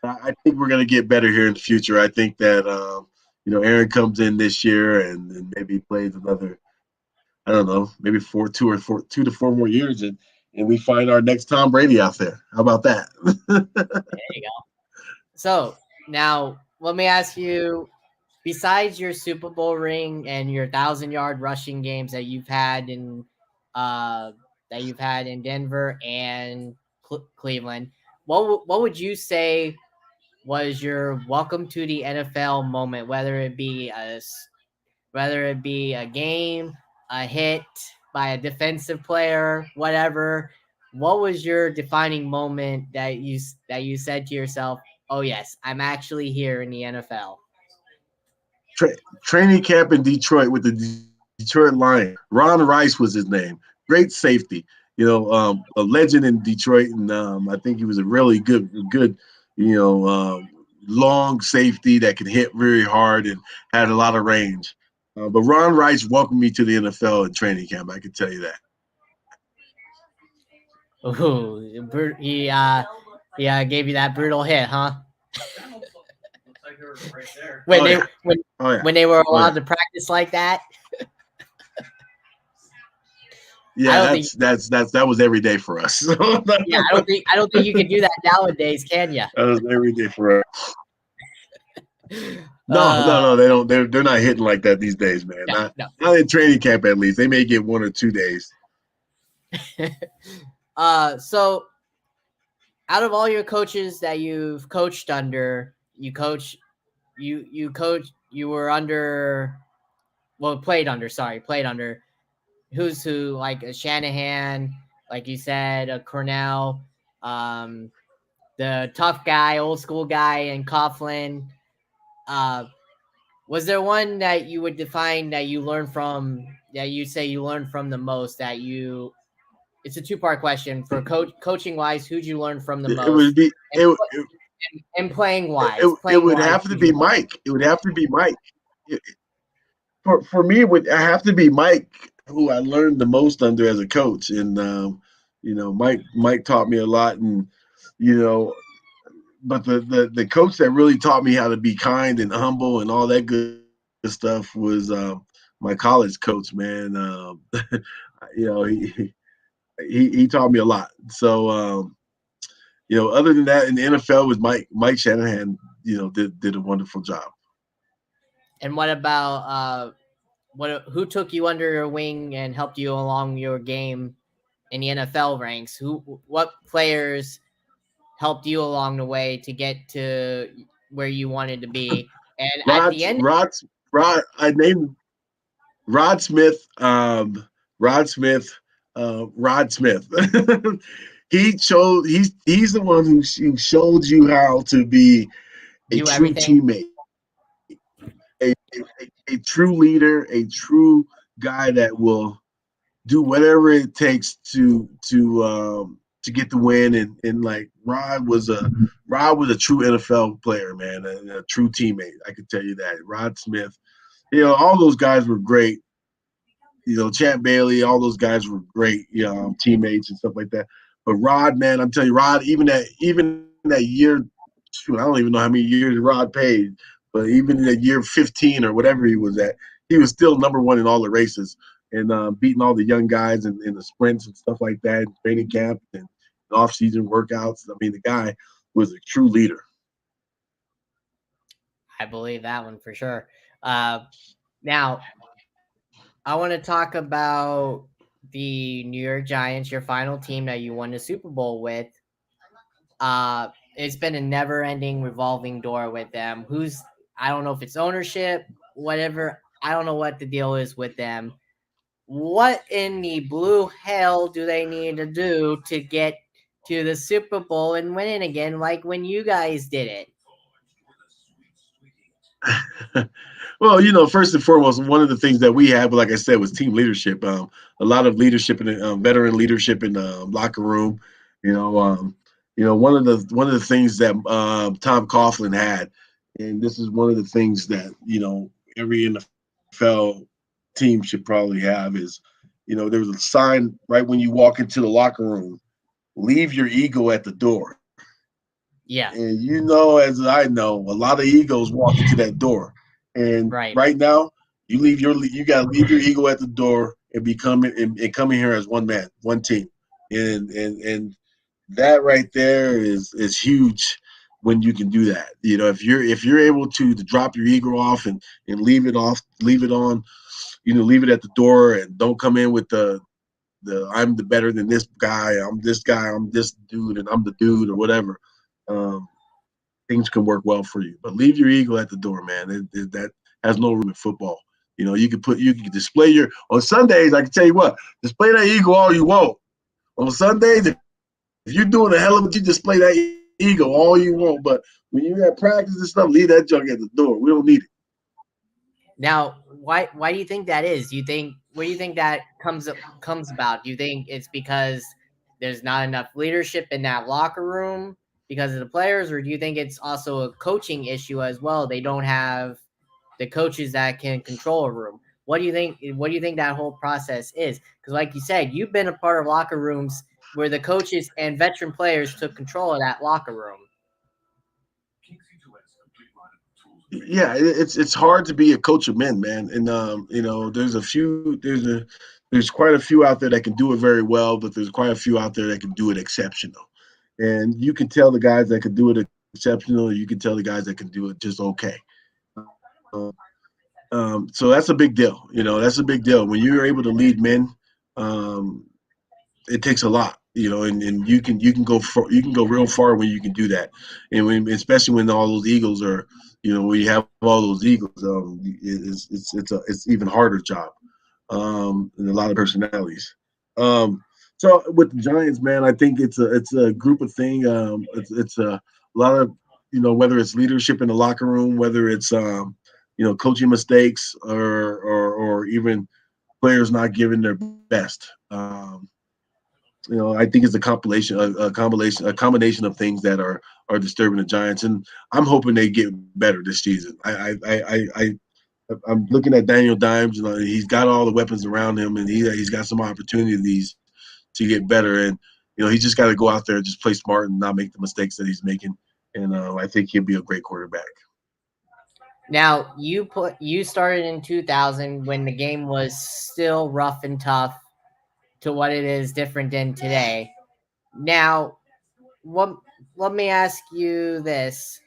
I think we're going to get better here in the future. I think that Aaron comes in this year and maybe plays another, I don't know, maybe 2 to 4 more years, and we find our next Tom Brady out there. How about that? There you go. So now let me ask you, besides your Super Bowl ring and your 1,000-yard rushing games that you've had in Denver and Cleveland, what would you say was your welcome to the NFL moment? Whether it be a game, a hit by a defensive player, whatever. What was your defining moment that you said to yourself, "Oh yes, I'm actually here in the NFL"? Training camp in Detroit with the Detroit Lions. Ron Rice was his name. Great safety. A legend in Detroit, and I think he was a really good, long safety that could hit very hard and had a lot of range. But Ron Rice welcomed me to the NFL in training camp. I can tell you that. Ooh, he gave you that brutal hit, huh? When they were allowed to practice like that. Yeah, that was every day for us. Yeah, I don't think you can do that nowadays, can you? That was every day for us. No, they don't. They're not hitting like that these days, man. Not in training camp, at least. They may get 1 or 2 days. So out of all your coaches that you've coached under, played under who's who, like a Shanahan, like you said, a Cornell, the tough guy, old school guy, and Coughlin. Was there one that you would define that you learned from, that you say you learned from the most, that you, it's a 2-part question for coaching wise, who'd you learn from the most? It would be and playing wise. It would have to be Mike. It would have to be Mike. For me, it would have to be Mike, who I learned the most under as a coach. And Mike taught me a lot, and but the coach that really taught me how to be kind and humble and all that good stuff was my college coach, man. He taught me a lot. So other than that, in the NFL was Mike Shanahan. Did a wonderful job. And what about who took you under your wing and helped you along your game in the NFL ranks? What players helped you along the way to get to where you wanted to be? And at the end, I named Rod Smith. Rod Smith. He's the one who showed you how to be a true teammate, a true leader, a true guy that will do whatever it takes to get the win. And like Rod was a true NFL player, man, and a true teammate. I can tell you that. Rod Smith, all those guys were great. Champ Bailey, all those guys were great, teammates and stuff like that. But Rod, man, I'm telling you, Rod, even that year, I don't even know how many years Rod paid, but even in that year 15 or whatever he was at, he was still number 1 in all the races. and beating all the young guys in the sprints and stuff like that, training camp and off-season workouts. I mean, the guy was a true leader. I believe that one for sure. Now, I want to talk about the New York Giants, your final team that you won the Super Bowl with. It's been a never-ending revolving door with them. I don't know if it's ownership, whatever. I don't know what the deal is with them. What in the blue hell do they need to do to get to the Super Bowl and win it again, like when you guys did it? Well, first and foremost, one of the things that we had, like I said, was team leadership. A lot of leadership and veteran leadership in the locker room. You know, um, one of the things that Tom Coughlin had, and this is one of the things that every NFL team should probably have is, there was a sign right when you walk into the locker room: leave your ego at the door. Yeah, And as I know, a lot of egos walk into that door. And right. right now, you gotta leave your ego at the door and and come in here as one man, one team. And that right there is huge when you can do that. If you're able to drop your ego off and leave it on, leave it at the door and don't come in with the I'm the better than this guy, I'm this dude, and I'm the dude or whatever. Um, Things can work well for you. But leave your ego at the door, man. That has no room in football. You can display your on Sundays. I can tell you what, display that ego all you want. On Sundays, if you're doing a hell of a, you display that ego all you want. But when you have practice and stuff, leave that junk at the door. We don't need it. Now, why do you think that is? Do you think what do you think that comes about? Do you think it's because there's not enough leadership in that locker room because of the players, or do you think it's also a coaching issue as well? They don't have the coaches that can control a room. What do you think? What do you think that whole process is? Because, like you said, you've been a part of locker rooms where the coaches and veteran players took control of that locker room. Yeah, it's hard to be a coach of men, man. And there's quite a few out there that can do it very well, but there's quite a few out there that can do it exceptional. And you can tell the guys that can do it exceptional. You can tell the guys that can do it just okay. Um, so that's a big deal. That's a big deal when you're able to lead men. Um, it takes a lot, and you can go real far when you can do that, and especially when all those eagles are, when you have all those eagles, it's even harder job, and a lot of personalities. Um, so with the Giants, man, I think it's a group of thing. It's a lot of whether it's leadership in the locker room, whether it's coaching mistakes or even players not giving their best. I think it's a combination of things that are disturbing the Giants, and I'm hoping they get better this season. I'm looking at Daniel Dimes. He's got all the weapons around him, and he's got some opportunities to get better. And he just got to go out there and just play smart and not make the mistakes that he's making. And I think he'll be a great quarterback. Now you started in 2000 when the game was still rough and tough to what it is different than today. Now, what, let me ask you this.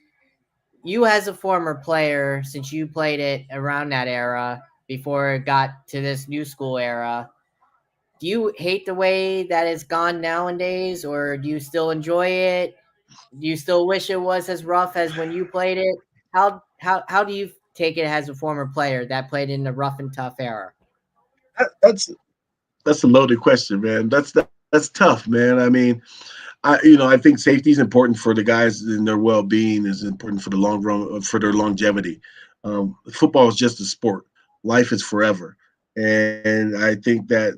You as a former player, since you played it around that era before it got to this new school era, do you hate the way that it's gone nowadays or do you still enjoy it? Do you still wish it was as rough as when you played it? How do you take it as a former player that played in the rough and tough era? That's a loaded question, man. That's tough, man. I mean, I think safety is important for the guys and their well being is important for the long run for their longevity. Football is just a sport. Life is forever, and I think that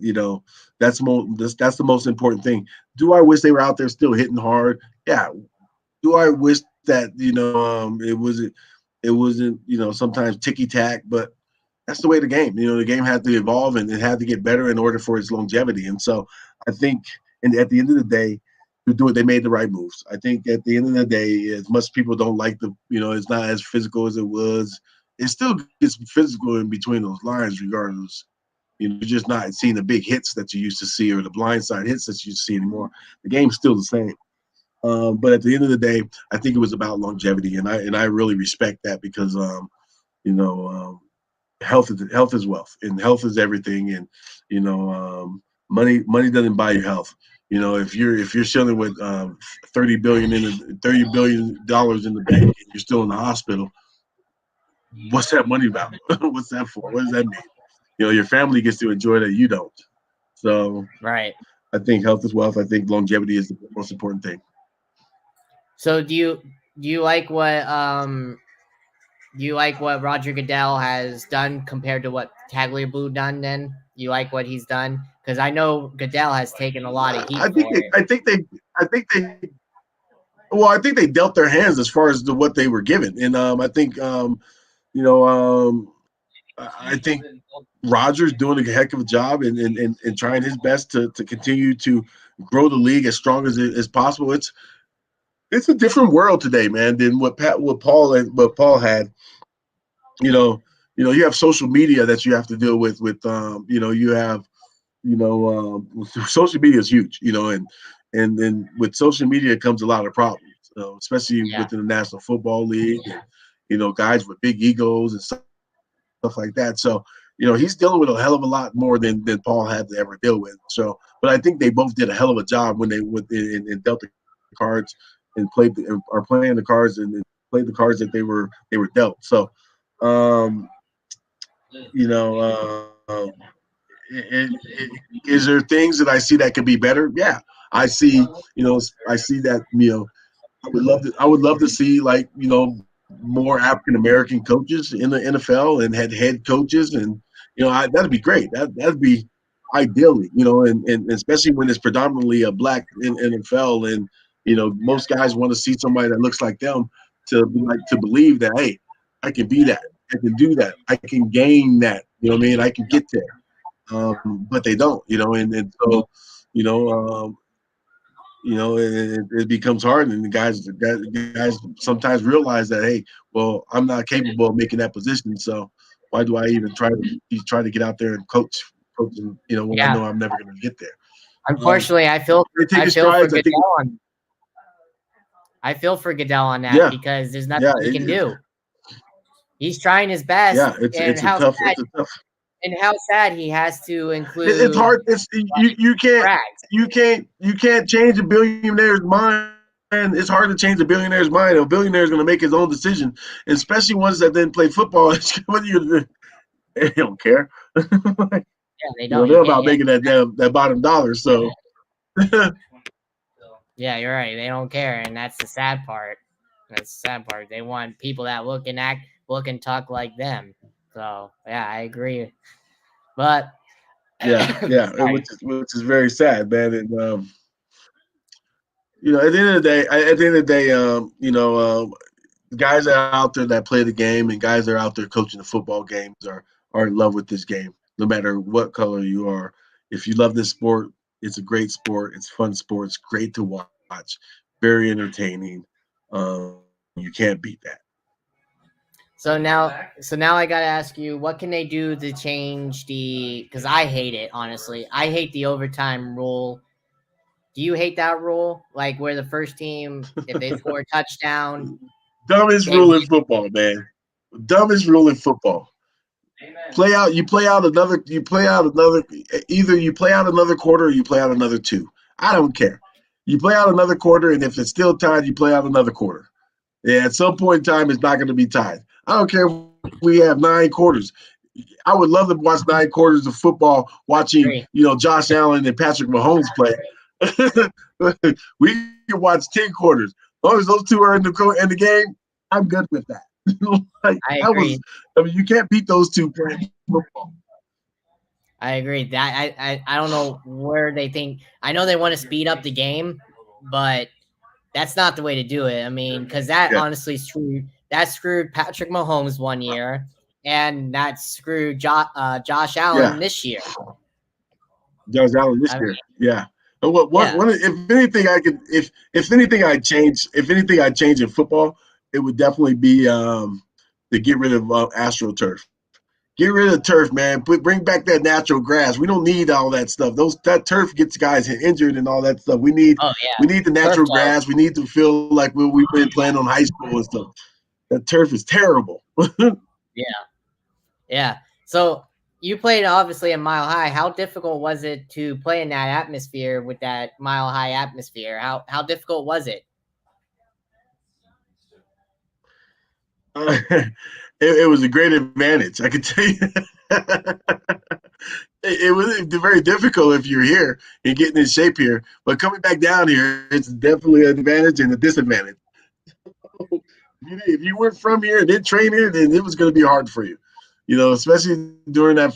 that's the most important thing. Do I wish they were out there still hitting hard? Yeah. Do I wish that it wasn't sometimes ticky tack, but that's the way the game. The game had to evolve and it had to get better in order for its longevity. And so I think, and at the end of the day, to do it, they made the right moves. I think at the end of the day, as much people don't like it's not as physical as it was. It still gets physical in between those lines, regardless. You're just not seeing the big hits that you used to see or the blindside hits that you see anymore. The game's still the same. But at the end of the day, I think it was about longevity, and I really respect that because you know health is wealth, and health is everything, and you know money doesn't buy you health. If you're chilling with 30 billion dollars in the bank and you're still in the hospital, what's that money about? What's that for? What does that mean? Your family gets to enjoy that, you don't. So Right. I think health is wealth. I think longevity is the most important thing. So do you like what Roger Goodell has done compared to what Tagliabue done? Then you like what he's done because I know Goodell has taken a lot of heat I think for they, it. I think they, I think they. Well, I think they dealt their hands as far as what they were given, and I think you know I think Rogers doing a heck of a job and trying his best to continue to grow the league as strong as possible. It's a different world today, man, than what Paul had. You know, you have social media that you have to deal with you have social media is huge, and then with social media comes a lot of problems, especially Yeah. within the National Football League, and guys with big egos and stuff like that. So he's dealing with a hell of a lot more than Paul had to ever deal with. So, but I think they both did a hell of a job when they went and dealt the cards and are playing the cards and played the cards that they were dealt. So, um, you know. Is there things that I see that could be better? Yeah, I see. I see that. I would love to see like more African American coaches in the NFL and had head coaches, and that'd be great. That'd be ideally, and especially when it's predominantly a black in NFL, and most guys want to see somebody that looks like them to believe that, hey, I can be that, I can do that, I can gain that. You know what I mean? I can get there, but they don't. And so you know. It becomes hard, and the guys sometimes realize that, hey, well, I'm not capable of making that position, so why do I even try to get out there and coaching, when I Yeah. know I'm never going to get there. Unfortunately, They're I taking feel for strides. I think, Goodell on I feel for Goodell on that yeah, because there's yeah, nothing he can do. He's trying his best, yeah. It's and it's a how tough. sad It's a tough. he has to It's include hard. It's you can't Rags. change a billionaire's mind. It's hard to change a billionaire's mind. A billionaire is going to make his own decision, especially ones that didn't play football. They don't care. Yeah, they don't. You They're can't. about Yeah, making that bottom dollar. So yeah, you're right. They don't care, and that's the sad part. That's the sad part. They want people that look and talk like them. So yeah, I agree. But yeah, yeah, sorry. which is very sad, man. And at the end of the day, guys that are out there that play the game and guys that are out there coaching the football games are in love with this game, no matter what color you are. If you love this sport, it's a great sport. It's fun sport. It's great to watch. Very entertaining. You can't beat that. So now I gotta ask you, what can they do to change the? Because I hate it, honestly. I hate the overtime rule. Do you hate that rule? Like where the first team, if they score a touchdown, Dumbest they rule in football, man. Dumbest rule in football. You play out another either you play out another quarter or you play out another two. I don't care. You play out another quarter, and if it's still tied, you play out another quarter. Yeah, at some point in time, it's not going to be tied. I don't care if we have 9 quarters. I would love to watch 9 quarters of football, watching agree. Josh Allen and Patrick Mahomes play. We can watch 10 quarters. As long as those two are in the game, I'm good with that. Like I that was, agree. I mean, you can't beat those two playing football. I agree. That I don't know where they think. I know they want to speed up the game, but that's not the way to do it. I mean, because that Yeah, honestly screwed Patrick Mahomes one year, and that screwed Josh yeah. Allen this year. Josh Allen this I mean, year. Yeah. And what yeah. one if anything I could if anything I change in football, it would definitely be to get rid of AstroTurf. Get rid of the turf, man. Bring back that natural grass. We don't need all that stuff. That turf gets guys injured and all that stuff. Oh We yeah, need the turf natural toe. grass. We need to feel like we've been playing on high school and stuff. That turf is terrible. Yeah, yeah. So you played obviously in Mile High. How difficult was it to play in that atmosphere with that Mile High atmosphere? How difficult was it? It was a great advantage. I can tell you. It was very difficult if you're here and getting in shape here, but coming back down here, it's definitely an advantage and a disadvantage. If you weren't from here and didn't train here, then it was going to be hard for you. Especially during that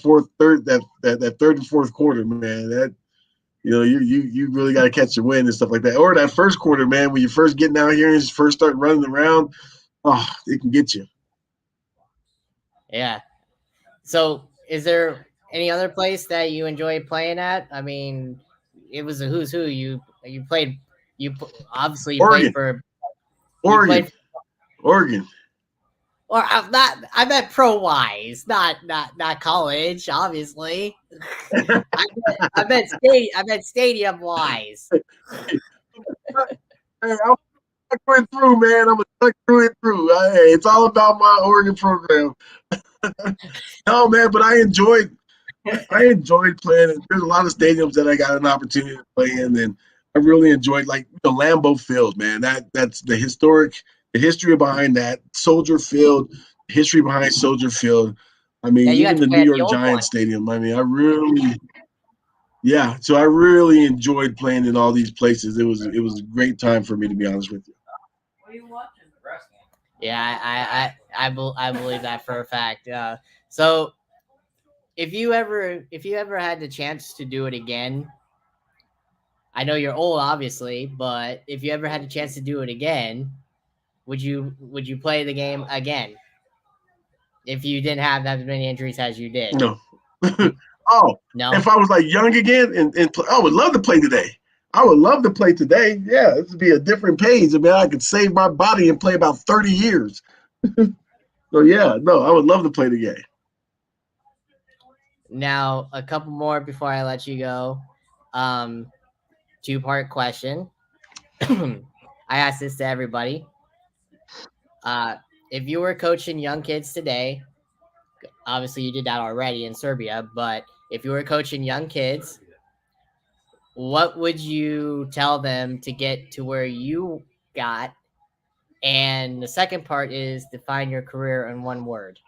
that third and fourth quarter, man. That you really got to catch the wind and stuff like that. Or that first quarter, man, when you first getting out here and first start running around, oh, it can get you. Yeah. So is there any other place that you enjoy playing at? I mean, it was a who's who. You played. You obviously you played Oregon, for. You Oregon, played. Oregon. Or I'm not. I meant pro wise, not college. Obviously, I meant state. I meant stadium wise. Hey, I'm going through, man. I'm a tuck through it through. Hey, it's all about my Oregon program. No, man, but I enjoyed playing. There's a lot of stadiums that I got an opportunity to play in, and I really enjoyed like the Lambeau Field, man. That's the history behind that Soldier Field, history behind Soldier Field. I Yeah, mean, you got even to the play New at the York old one. Giants Stadium. I mean, yeah. So I really enjoyed playing in all these places. It was a great time for me, to be honest with you. Yeah, I believe that for a fact. So if you ever had the chance to do it again, I know you're old, obviously, but if you ever had the chance to do it again, would you play the game again if you didn't have as many injuries as you did? No. Oh, No. if I was like young again I would love to play today. I would love to play today. Yeah, this would be a different page. I mean, I could save my body and play about 30 years. So yeah, no, I would love to play the game. Now a couple more before I let you go. Um, Two-part question. I ask this to everybody. Uh, if you were coaching young kids today, obviously you did that already in Serbia, but if you were coaching young kids, what would you tell them to get to where you got? And the second part is define your career in one word.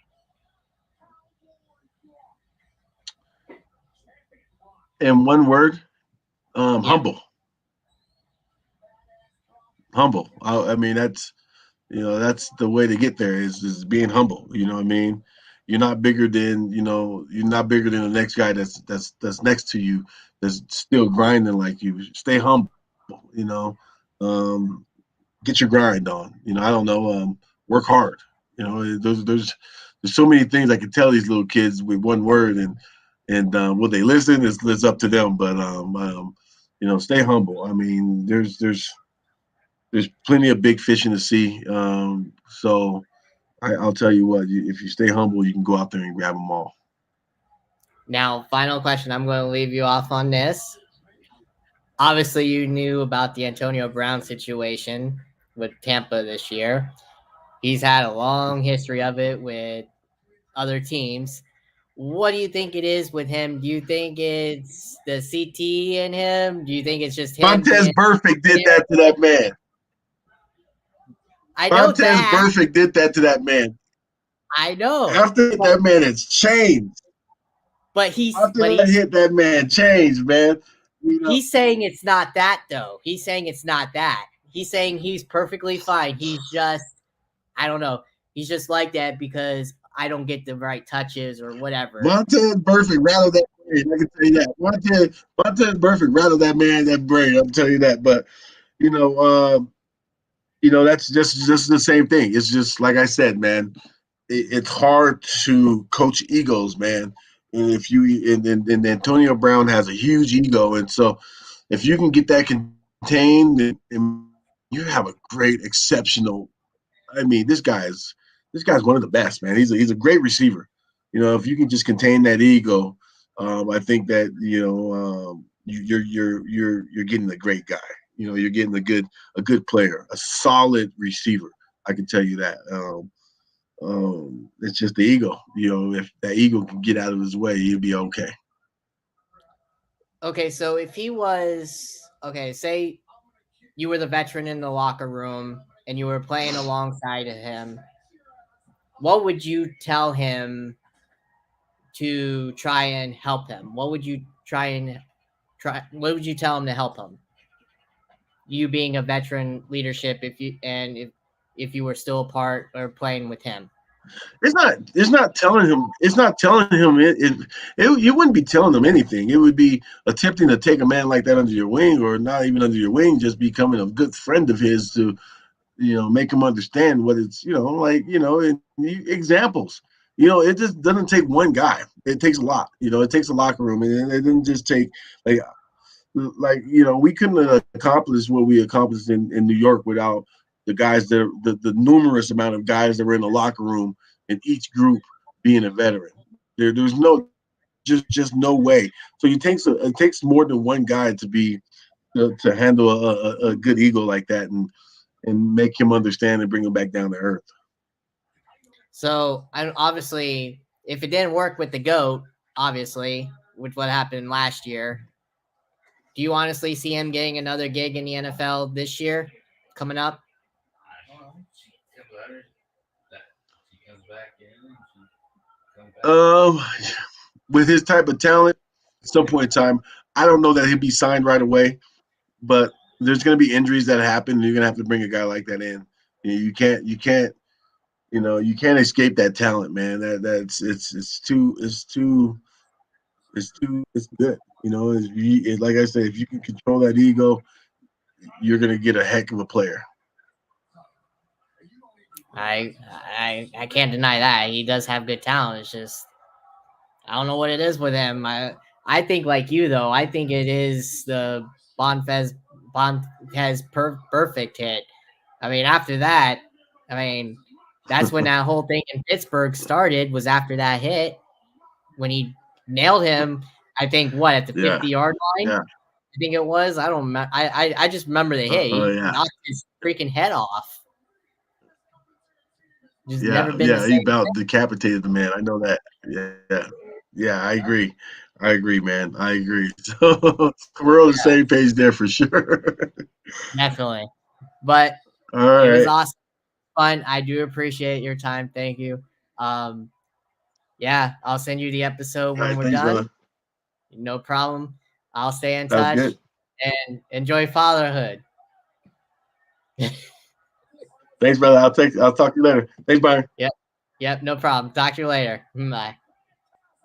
In one word, Yeah. humble. Humble. I mean, that's the way to get there is being humble. You know what I mean? You're not bigger than the next guy that's next to you that's still grinding like you. Stay humble. You know, um, get your grind on. I don't know. Work hard. There's so many things I can tell these little kids with one word, and will they listen? It's up to them. But stay humble. I mean, there's plenty of big fish in the sea. So I'll tell you what, if you stay humble, you can go out there and grab them all. Now, final question. I'm going to leave you off on this. Obviously, you knew about the Antonio Brown situation with Tampa this year. He's had a long history of it with other teams. What do you think it is with him? Do you think it's the CT in him? Do you think it's just him Montez being Perfect did there? that to that man. I know Montez that. Perfect did that to that man. I know. After that man has changed. After that He's hit, that man changed, man. he's saying it's not that though. He's saying it's not that. He's saying he's perfectly fine. He's just I don't know. He's just like that because I don't get the right touches or whatever. Montez Perfect rattled that brain. I can tell you that. Montez Perfect rattled that man that brain. I'm telling you that. But you know, that's just the same thing. It's just like I said, man. It's hard to coach egos, man. And if you and Antonio Brown has a huge ego, and so if you can get that contained, and you have a great, exceptional. I mean, this guy's one of the best, man. He's a great receiver. if you can just contain that ego, I think that you're getting a great guy. You're getting a good player, a solid receiver. I can tell you that. It's just the ego. If that ego can get out of his way, he'll be okay. Okay, so if he was okay, say you were the veteran in the locker room and you were playing alongside of him, what would you tell him to try and help him? What would you try? What would you tell him to help him? You being a veteran leadership, if you were still a part or playing with him. It's not telling him. It's not telling him. You wouldn't be telling him anything. It would be attempting to take a man like that under your wing, or not even under your wing, just becoming a good friend of his to make him understand what it's like examples. It just doesn't take one guy. It takes a lot. It takes a locker room, and it didn't just take we couldn't have accomplished what we accomplished in New York without the guys the numerous amount of guys that were in the locker room in each group being a veteran. There's no just no way. So it takes more than one guy to handle a good ego like that and make him understand and bring him back down to earth. So obviously, if it didn't work with the GOAT, obviously, with what happened last year, do you honestly see him getting another gig in the NFL this year coming up? Um, with his type of talent, at some point in time, I don't know that he'd be signed right away, but there's going to be injuries that happen, and you're going to have to bring a guy like that in. You can't escape that talent, man. It's good. Like I said, if you can control that ego, you're going to get a heck of a player. I can't deny that he does have good talent. It's just I don't know what it is with him. I think like you though. I think it is the Bonfez perfect hit. I mean, after that, I mean, that's when that whole thing in Pittsburgh started. Was after that hit when he nailed him. I think what at the Yeah, 50-yard line. yeah, I think it was. I don't. I just remember the hit. He yeah, knocked his freaking head off. Just never yeah, been the yeah. He same. about decapitated the man. I know that. Yeah, yeah. I agree. I agree, man. I agree. So we're on the Yeah, same page there for sure. definitely. But All it was right. awesome, fun. I do appreciate your time. Thank you. Um, yeah, I'll send you the episode All when right. we're Thanks, done. brother. No problem. I'll stay in Sounds touch good. and enjoy fatherhood. Thanks, brother. I'll talk to you later. Thanks, Byron. Yep. Yep. No problem. Talk to you later. Bye.